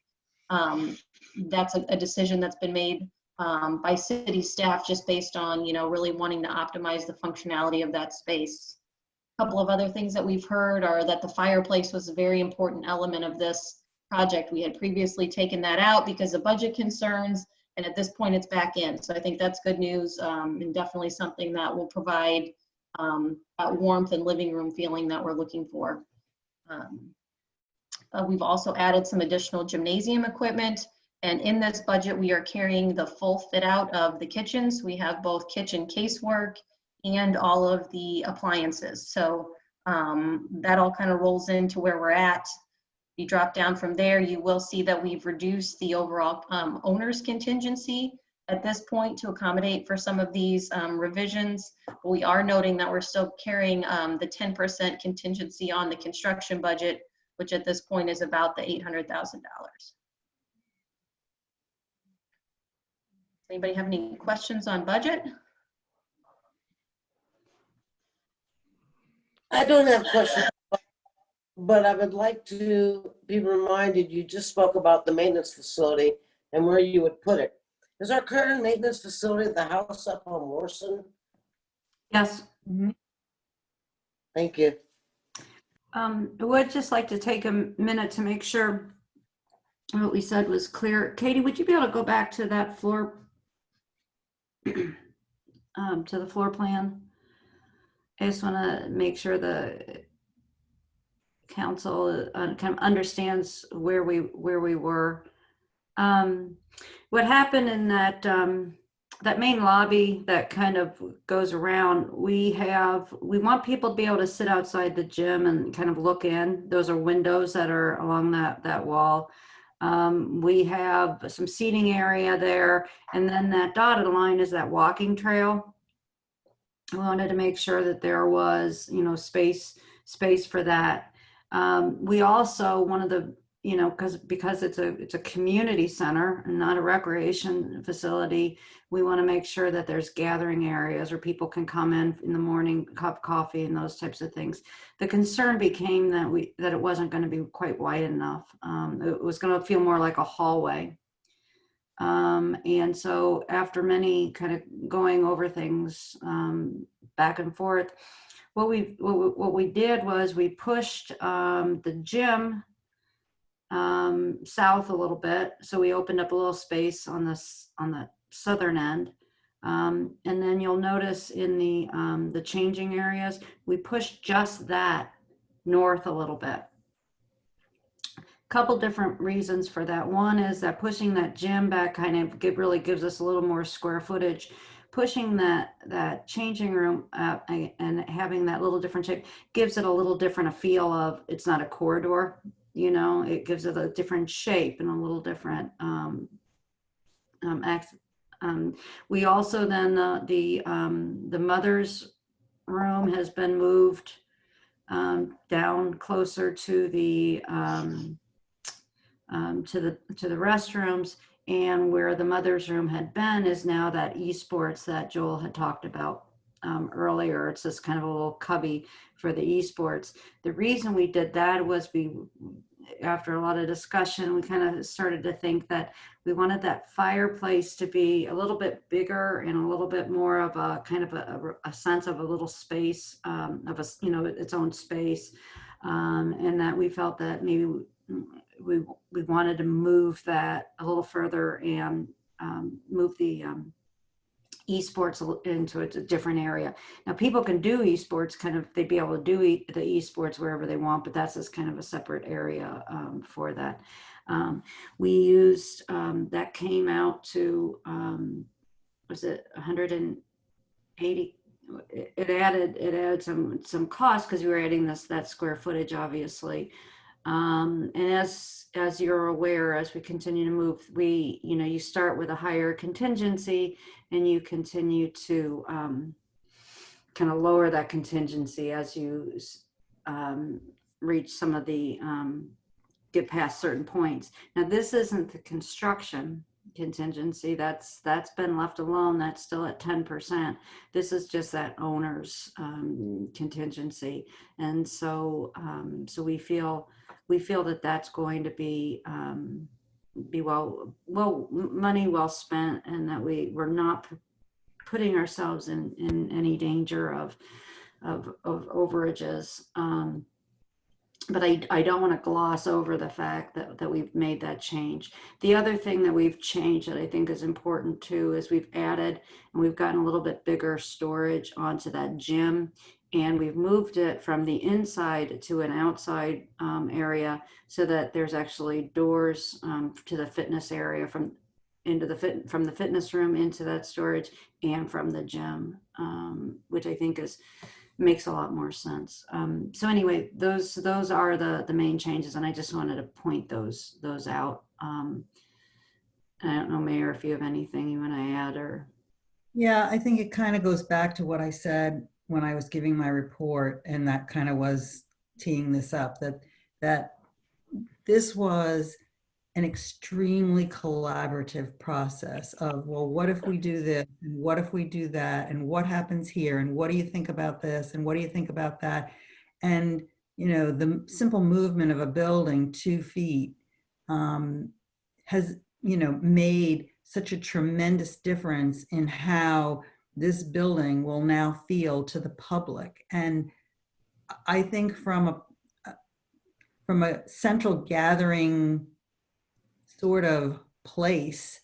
that's a decision that's been made by city staff just based on, really wanting to optimize the functionality of that space. A couple of other things that we've heard are that the fireplace was a very important element of this project. We had previously taken that out because of budget concerns, and at this point it's back in. So I think that's good news, and definitely something that will provide that warmth and living room feeling that we're looking for. We've also added some additional gymnasium equipment, and in this budget we are carrying the full fit out of the kitchens. We have both kitchen casework and all of the appliances. So that all kind of rolls into where we're at. You drop down from there, you will see that we've reduced the overall owner's contingency at this point to accommodate for some of these revisions. But we are noting that we're still carrying the 10% contingency on the construction budget, which at this point is about the $800,000. Anybody have any questions on budget? I don't have questions, but I would like to be reminded, you just spoke about the maintenance facility and where you would put it. Is our current maintenance facility at the house up on Morrison? Yes. Thank you. I would just like to take a minute to make sure what we said was clear. Katie, would you be able to go back to that floor, to the floor plan? I just want to make sure the council kind of understands where we were. What happened in that that main lobby that kind of goes around, we want people to be able to sit outside the gym and kind of look in. Those are windows that are along that wall. We have some seating area there, and then that dotted line is that walking trail. We wanted to make sure that there was, space for that. We also, one of the, because it's a community center and not a recreation facility, we want to make sure that there's gathering areas where people can come in the morning, cup of coffee and those types of things. The concern became that it wasn't going to be quite wide enough. It was going to feel more like a hallway. And so after many kind of going over things back and forth, what we did was we pushed the gym south a little bit. So we opened up a little space on the southern end. And then you'll notice in the changing areas, we pushed just that north a little bit. Couple different reasons for that. One is that pushing that gym back kind of really gives us a little more square footage. Pushing that changing room up and having that little different shape gives it a little different feel of, it's not a corridor, it gives it a different shape and a little different we also then the mother's room has been moved down closer to the restrooms, and where the mother's room had been is now that esports that Joel had talked about earlier. It's just kind of a little cubby for the esports. The reason we did that was we after a lot of discussion, we kind of started to think that we wanted that fireplace to be a little bit bigger and a little bit more of a kind of a sense of a little space, of a, you know, its own space. And that we felt that maybe we wanted to move that a little further and move the esports into a different area. Now, people can do esports, kind of, they'd be able to do the esports wherever they want, but that's just kind of a separate area for that. We used, that came out to, was it 180? It added some cost because we were adding that square footage, obviously. And as you're aware, as we continue to move, you start with a higher contingency and you continue to kind of lower that contingency as you reach some of the, get past certain points. Now, this isn't the construction contingency. That's been left alone. That's still at 10%. This is just that owner's contingency. And so, so we feel that that's going to be money well spent, and that we're not putting ourselves in any danger of overages. But I don't want to gloss over the fact that we've made that change. The other thing that we've changed that I think is important too is we've added, and we've gotten a little bit bigger storage onto that gym, and we've moved it from the inside to an outside area so that there's actually doors to the fitness area from the fitness room into that storage and from the gym, which I think makes a lot more sense. So anyway, those are the main changes, and I just wanted to point those out. I don't know, Mayor, if you have anything you want to add or. Yeah, I think it kind of goes back to what I said when I was giving my report, and that kind of was teeing this up, that this was an extremely collaborative process of, well, what if we do this, and what if we do that, and what happens here, and what do you think about this, and what do you think about that? And, you know, the simple movement of a building 2 feet has, you know, made such a tremendous difference in how this building will now feel to the public. And I think from a central gathering sort of place,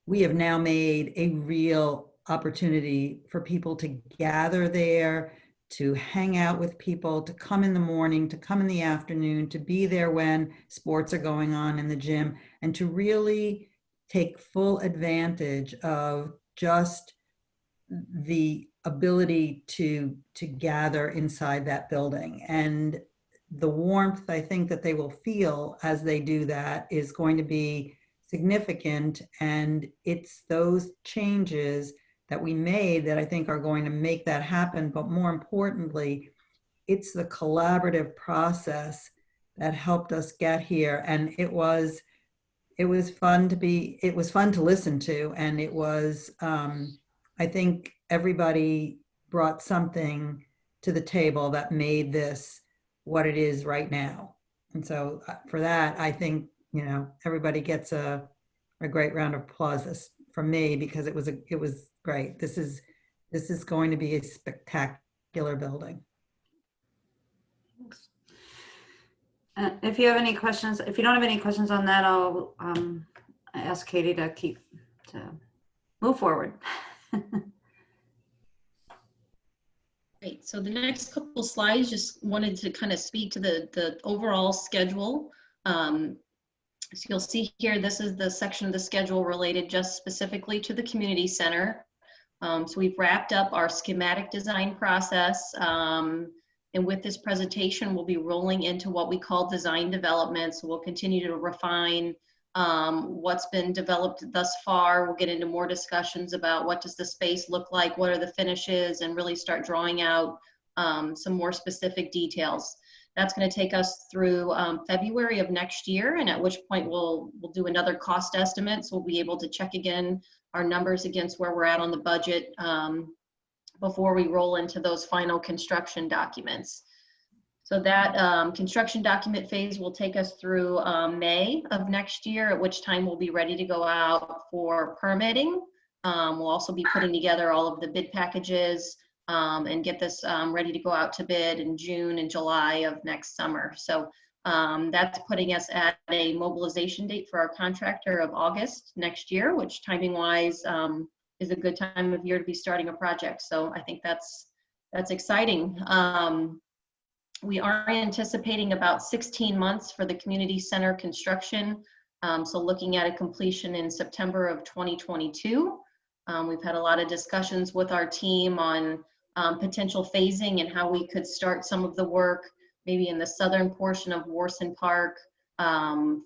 we have now made a real opportunity for people to gather there, to hang out with people, to come in the morning, to come in the afternoon, to be there when sports are going on in the gym, and to really take full advantage of just the ability to gather inside that building. And the warmth, I think, that they will feel as they do that is going to be significant. And it's those changes that we made that I think are going to make that happen. But more importantly, it's the collaborative process that helped us get here. And it was fun to listen to. And it was, I think everybody brought something to the table that made this what it is right now. And so for that, I think, you know, everybody gets a great round of applause from me, because it was great. This is going to be a spectacular building. If you have any questions, if you don't have any questions on that, I'll ask Katie to move forward. Great. So the next couple slides, just wanted to kind of speak to the overall schedule. So you'll see here, this is the section of the schedule related just specifically to the community center. So we've wrapped up our schematic design process. And with this presentation, we'll be rolling into what we call design development. So we'll continue to refine what's been developed thus far. We'll get into more discussions about what does the space look like, what are the finishes, and really start drawing out some more specific details. That's going to take us through February of next year, and at which point we'll do another cost estimate. So we'll be able to check again our numbers against where we're at on the budget before we roll into those final construction documents. So that construction document phase will take us through May of next year, at which time we'll be ready to go out for permitting. We'll also be putting together all of the bid packages and get this ready to go out to bid in June and July of next summer. So that's putting us at a mobilization date for our contractor of August next year, which timing wise is a good time of year to be starting a project. So I think that's exciting. We are anticipating about 16 months for the community center construction. So looking at a completion in September of 2022. We've had a lot of discussions with our team on potential phasing and how we could start some of the work maybe in the southern portion of Warson Park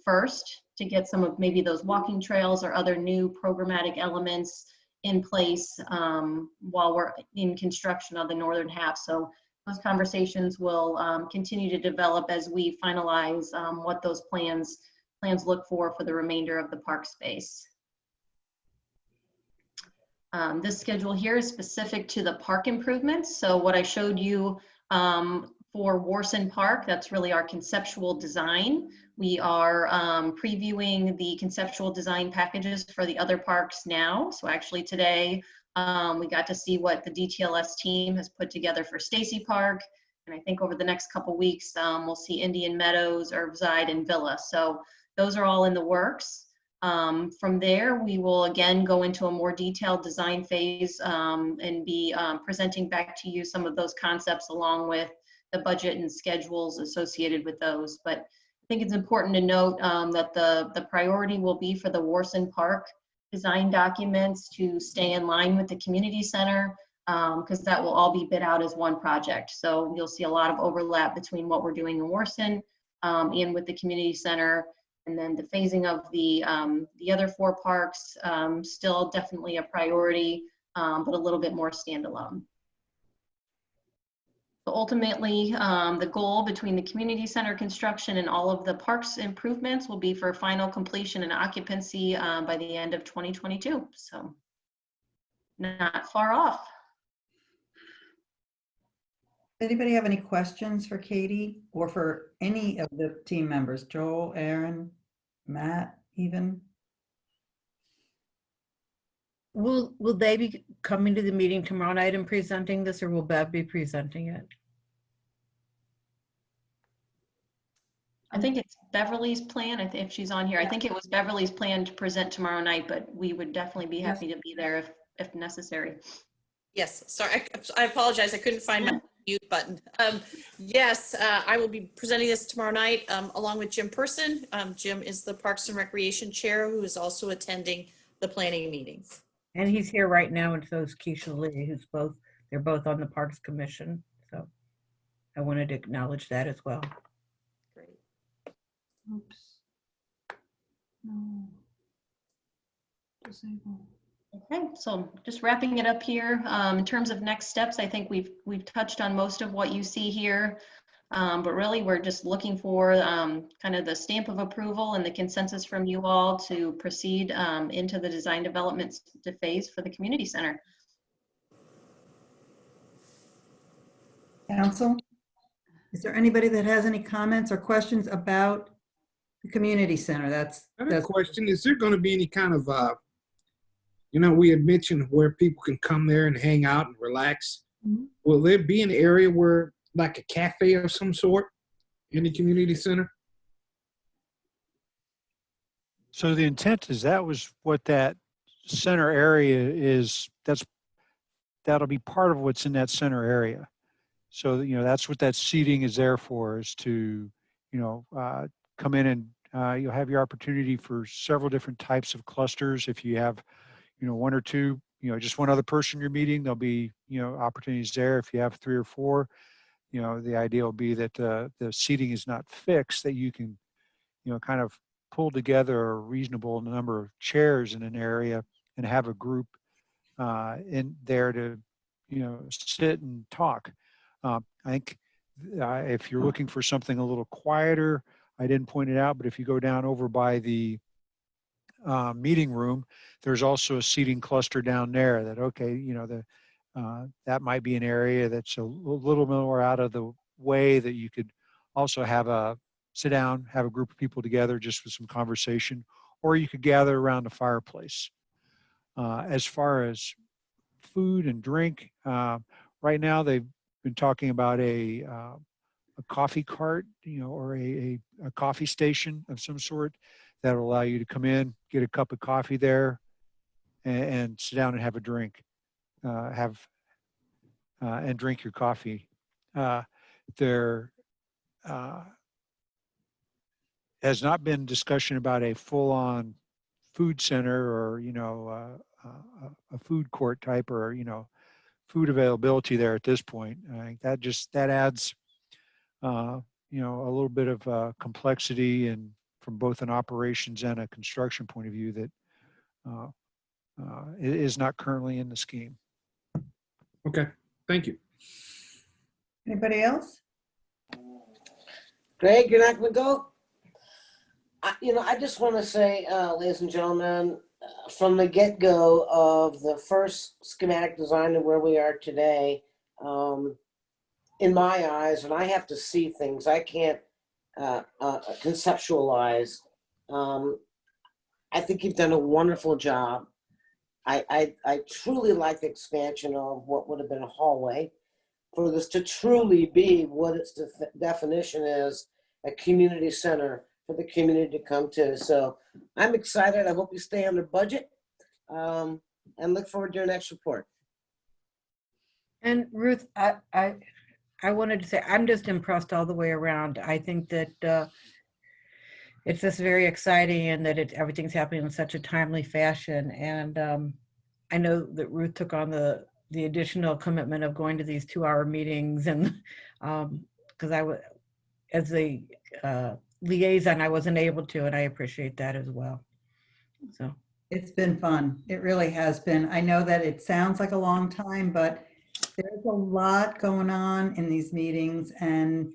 first to get some of maybe those walking trails or other new programmatic elements in place while we're in construction of the northern half. So those conversations will continue to develop as we finalize what those plans look for the remainder of the park space. This schedule here is specific to the park improvements. So what I showed you for Warson Park, that's really our conceptual design. We are previewing the conceptual design packages for the other parks now. So actually today, we got to see what the DTLS team has put together for Stacy Park. And I think over the next couple weeks, we'll see Indian Meadows, Herbside, and Villa. So those are all in the works. From there, we will again go into a more detailed design phase and be presenting back to you some of those concepts along with the budget and schedules associated with those. But I think it's important to note that the priority will be for the Warson Park design documents to stay in line with the community center because that will all be bid out as one project. So you'll see a lot of overlap between what we're doing in Warson and with the community center. And then the phasing of the other 4 parks, still definitely a priority, but a little bit more standalone. So ultimately, the goal between the community center construction and all of the parks improvements will be for final completion and occupancy by the end of 2022. So not far off. Anybody have any questions for Katie or for any of the team members? Joel, Aaron, Matt, even? Will they be coming to the meeting tomorrow night and presenting this, or will Bev be presenting it? I think it's Beverly's plan. If she's on here, I think it was Beverly's plan to present tomorrow night, but we would definitely be happy to be there if necessary. Yes, sorry, I apologize. I couldn't find my mute button. Yes, I will be presenting this tomorrow night along with Jim Person. Jim is the Parks and Recreation Chair who is also attending the planning meetings. And he's here right now, and so is Keisha Lee, they're both on the Parks Commission. So I wanted to acknowledge that as well. Great. Oops. No. Disable. Okay, so just wrapping it up here. In terms of next steps, I think we've touched on most of what you see here, but really we're just looking for kind of the stamp of approval and the consensus from you all to proceed into the design development phase for the community center. Council, is there anybody that has any comments or questions about the community center? I have a question. Is there going to be any kind of, we had mentioned where people can come there and hang out and relax. Mm-hmm. Will there be an area where, like a cafe of some sort in the community center? So the intent is that was what that center area is. That'll be part of what's in that center area. So, that's what that seating is there for, is to, come in and you'll have your opportunity for several different types of clusters. If you have, 1 or 2, just one other person you're meeting, there'll be, opportunities there. If you have 3 or 4, the idea will be that the seating is not fixed, that you can, kind of pull together a reasonable number of chairs in an area and have a group in there to, sit and talk. I think if you're looking for something a little quieter, I didn't point it out, but if you go down over by the meeting room, there's also a seating cluster down there that, okay, that might be an area that's a little more out of the way that you could also sit down, have a group of people together just with some conversation, or you could gather around the fireplace. As far as food and drink, right now they've been talking about a coffee cart, or a coffee station of some sort that will allow you to come in, get a cup of coffee there, and sit down and have a drink, and drink your coffee. There has not been discussion about a full-on food center or a food court type, or food availability there at this point. I think that adds a little bit of complexity, and from both an operations and a construction point of view, that it is not currently in the scheme. Okay, thank you. Anybody else? Greg, you're not gonna go? I just want to say, ladies and gentlemen, from the get-go of the first schematic design to where we are today, in my eyes, and I have to see things, I can't conceptualize. I think you've done a wonderful job. I truly like the expansion of what would have been a hallway, for this to truly be what its definition is, a community center for the community to come to. So I'm excited. I hope you stay under budget, and look forward to your next report. And Ruth, I wanted to say, I'm just impressed all the way around. I think that it's just very exciting, and that everything's happening in such a timely fashion. And I know that Ruth took on the additional commitment of going to these 2-hour meetings, and because as the liaison, I wasn't able to, and I appreciate that as well. So It's been fun. It really has been. I know that it sounds like a long time, but there's a lot going on in these meetings, and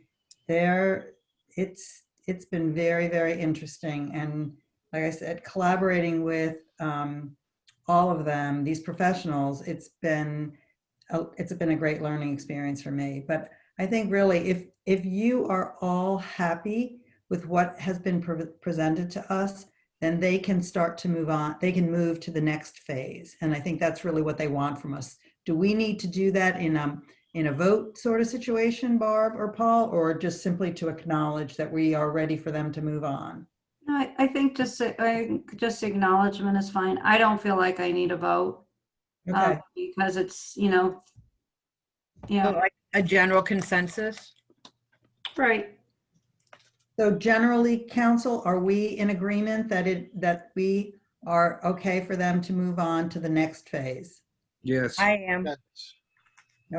it's been very, very interesting. And like I said, collaborating with all of them, these professionals, it's been a great learning experience for me. But I think really, if you are all happy with what has been presented to us, then they can start to move on. They can move to the next phase. And I think that's really what they want from us. Do we need to do that in a vote sort of situation, Barb or Paul, or just simply to acknowledge that we are ready for them to move on? No, I think just acknowledgement is fine. I don't feel like I need a vote. Okay. Because it's, So like a general consensus? right. So generally, council, are we in agreement that we are okay for them to move on to the next phase? Yes, I am. Okay.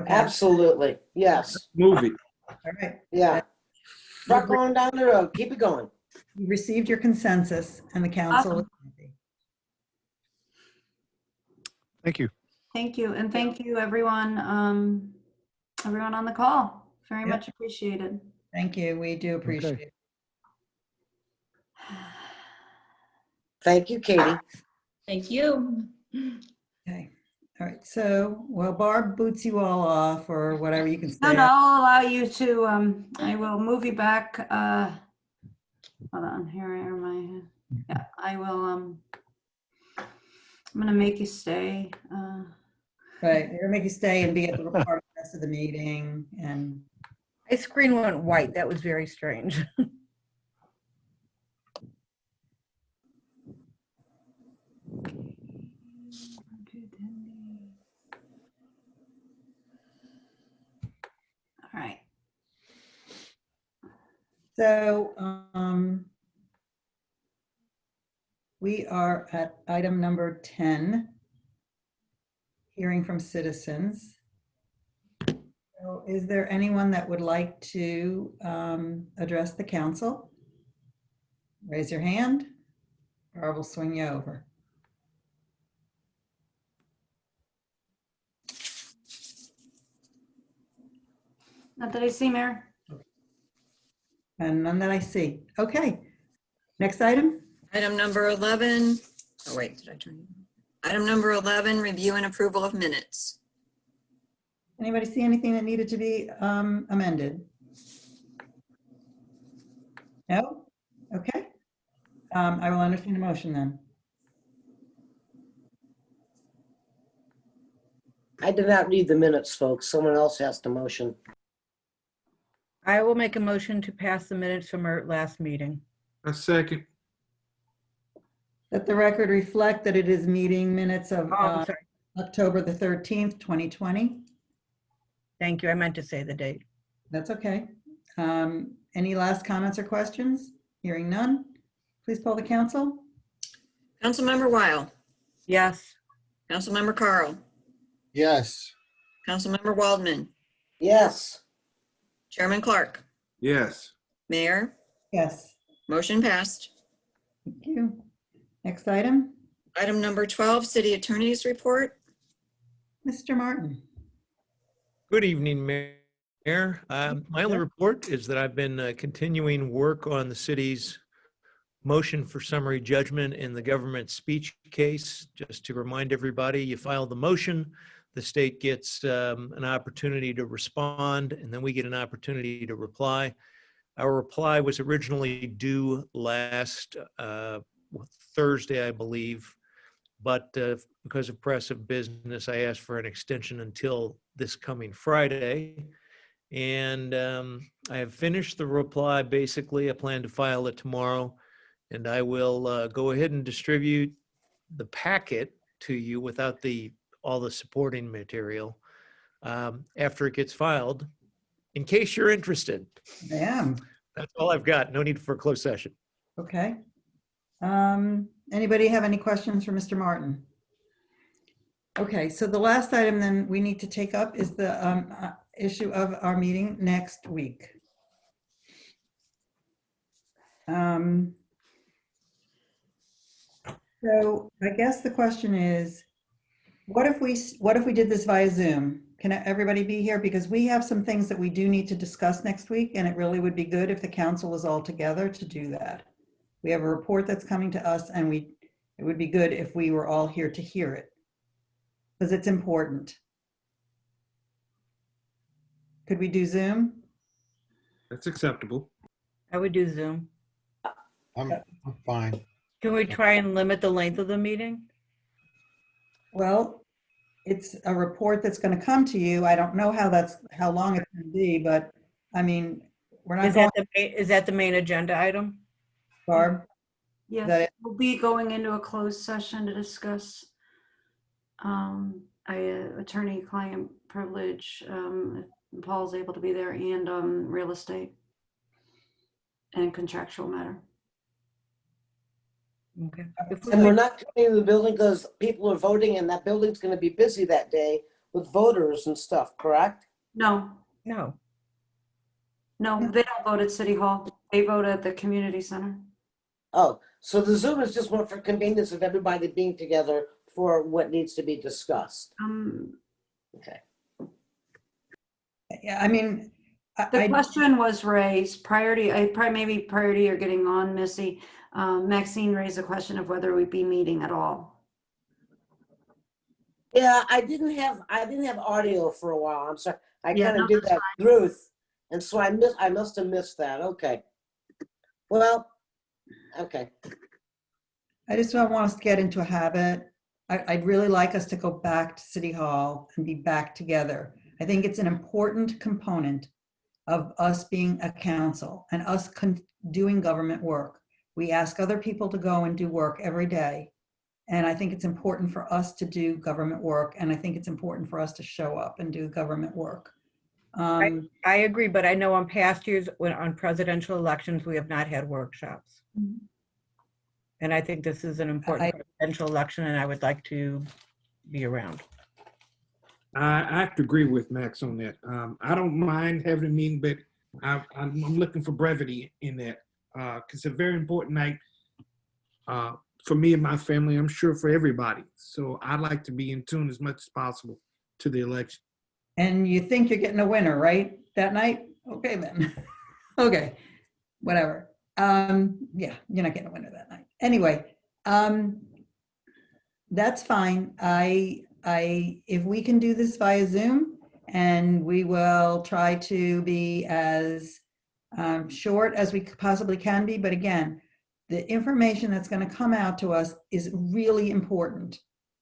Absolutely. Yes. movie. All right. Yeah. Truck going down the road. Keep it going. You received your consensus, and the council. Awesome. Thank you. Thank you. And thank you, everyone on the call. Very Yep. much appreciated. Thank you. We do appreciate Okay. it. Thank you, Katie. Thank you. Okay. All right. So, well, Barb boots you all off, or whatever you can say. No, I'll allow you to, I will move you back. Hold on, here am I. Yeah, I will, I'm gonna make you stay. Right. They're gonna make you stay and be at the part of the rest of the meeting. And My screen went white. That was very strange. All right. so we are at item number 10, hearing from citizens. So is there anyone that would like to address the council? Raise your hand, or I will swing you over. Not that I see, Mayor. And none that I see. Okay. Next item? Item number 11. Oh, wait, did I turn? Item number 11, review and approval of minutes. Anybody see anything that needed to be amended? No? Okay. I will entertain a motion then. I did not read the minutes, folks. Someone else has to motion. I will make a motion to pass the minutes from our last meeting. A second. Let the record reflect that it is meeting minutes of Oh, I'm sorry. October the 13th, 2020. Thank you. I meant to say the date. That's okay. Any last comments or questions? Hearing none, please poll the council. Councilmember Weil, Yes. Councilmember Carl, Yes. Councilmember Waldman, Yes. Chairman Clark, Yes. Mayor, Yes, motion passed. thank you. Next item, Item number 12, City Attorney's Report. Mr. Martin. Good evening, Mayor. My only report is that I've been continuing work on the city's motion for summary judgment in the government speech case. Just to remind everybody, you file the motion, the state gets an opportunity to respond, and then we get an opportunity to reply. Our reply was originally due last Thursday, I believe, but because of press of business, I asked for an extension until this coming Friday. And I have finished the reply. Basically, I plan to file it tomorrow, and I will go ahead and distribute the packet to you without all the supporting material after it gets filed, in case you're interested. I am. That's all I've got. No need for a closed session. Okay. Anybody have any questions for Mr. Martin? Okay, so the last item then we need to take up is the issue of our meeting next week. So I guess the question is, what if we did this via Zoom? Can everybody be here? Because we have some things that we do need to discuss next week, and it really would be good if the council was all together to do that. We have a report that's coming to us, and it would be good if we were all here to hear it, because it's important. Could we do Zoom? That's acceptable. I would do Zoom. I'm fine. Can we try and limit the length of the meeting? Well, it's a report that's going to come to you. I don't know how long it's going to be, but I mean, we're not going, Is that the main agenda item? Barb. Yes, That- we'll be going into a closed session to discuss attorney-client privilege, if Paul's able to be there, and real estate and contractual matter. Okay. And we're not coming in the building because people are voting and that building's going to be busy that day with voters and stuff, correct? No, No. no, they don't vote at City Hall. They vote at the community center. Oh, so the Zoom is just one for convenience of everybody being together for what needs to be discussed. Okay. Yeah, I mean, The question was raised, priority, maybe priority you're getting on, Missy. Maxine raised a question of whether we'd be meeting at all. Yeah, I didn't have audio for a while. I'm sorry. I Yeah, kind no, of did that's that Ruth, and so I must have missed that. Okay. Well, okay. I just don't want us to get into a habit. I'd really like us to go back to City Hall and be back together. I think it's an important component of us being a council and us doing government work. We ask other people to go and do work every day. And I think it's important for us to do government work. And I think it's important for us to show up and do government work. I agree, but I know on past years, on presidential elections, we have not had workshops. And I think this is an important presidential election, and I would like to be around. I have to agree with Max on that. I don't mind having a meeting, but I'm looking for brevity in that because it's a very important night for me and my family. I'm sure for everybody. So I'd like to be in tune as much as possible to the election. And you think you're getting a winner, right? That night? Okay, then. Okay, whatever. Yeah, you're not getting a winner that night. Anyway, that's fine. If we can do this via Zoom, and we will try to be as short as we possibly can be, but again, the information that's going to come out to us is really important.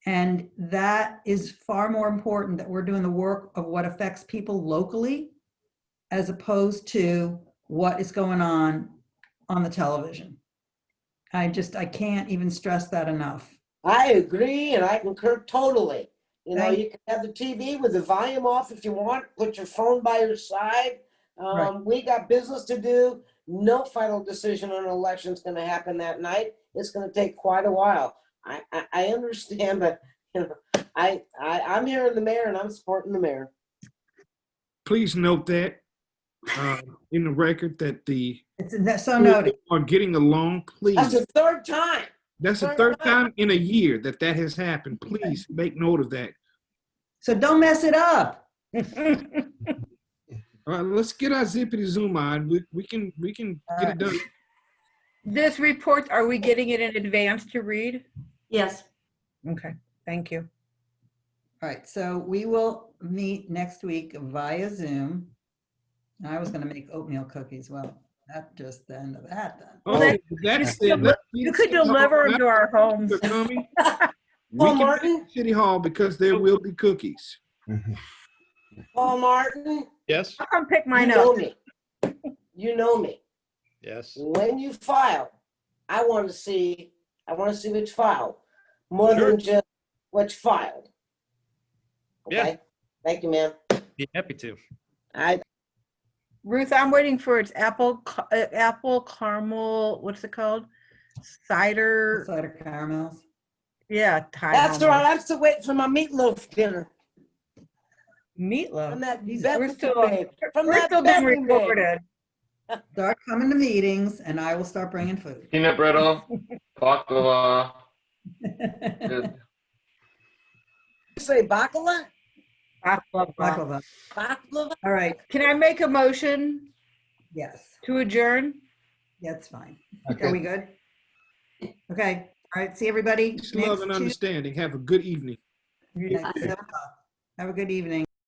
And that is far more important, that we're doing the work of what affects people locally as opposed to what is going on the television. I can't even stress that enough. I agree, and I concur totally. You know, Thank- you can have the TV with the volume off if you want, put your phone by your side. Right. We got business to do. No final decision on an election is going to happen that night. It's going to take quite a while. I understand, but you know, I'm hearing the mayor and I'm supporting the mayor. Please note that in the record that the It's so noted. are getting along. Please, That's the third time. that's the third time in a year that has happened. Please make note of that. So don't mess it up. All right, let's get our zippity zoom on. We can get it done. This report, are we getting it in advance to read? Yes. Okay, thank you. All right, so we will meet next week via Zoom. I was going to make oatmeal cookies. Well, that's just the end of that then. Oh, that's You it. could- You could deliver them to our homes. They're coming. We Paul can Martin? visit City Hall because there will be cookies. Paul Martin, Yes, I'll come pick you mine know up. me. You know me. yes. When you file, I want to see what's filed more Sure. than just what's filed. Yeah. Okay. Thank you, man. Be happy to. Ruth, I'm waiting for its apple caramel, what's it called? Cider, Cider caramels. yeah. Thai That's homemade. right. I'm still waiting for my meatloaf dinner from Meatloaf. that Jesus, We're Bethany still, babe. From we're that still being Bethany babe. recorded. Start coming to meetings and I will start bringing food. Peanut brittle, baklava. Good. You say baklava? Baklava. Baklava. Baklava? All right, Can I make a motion yes, to adjourn? that's fine. Okay. Are we good? Okay, all right, see everybody Peace, next love, and Tuesday understanding. Have a good evening. at 7 o'clock. Have a good evening.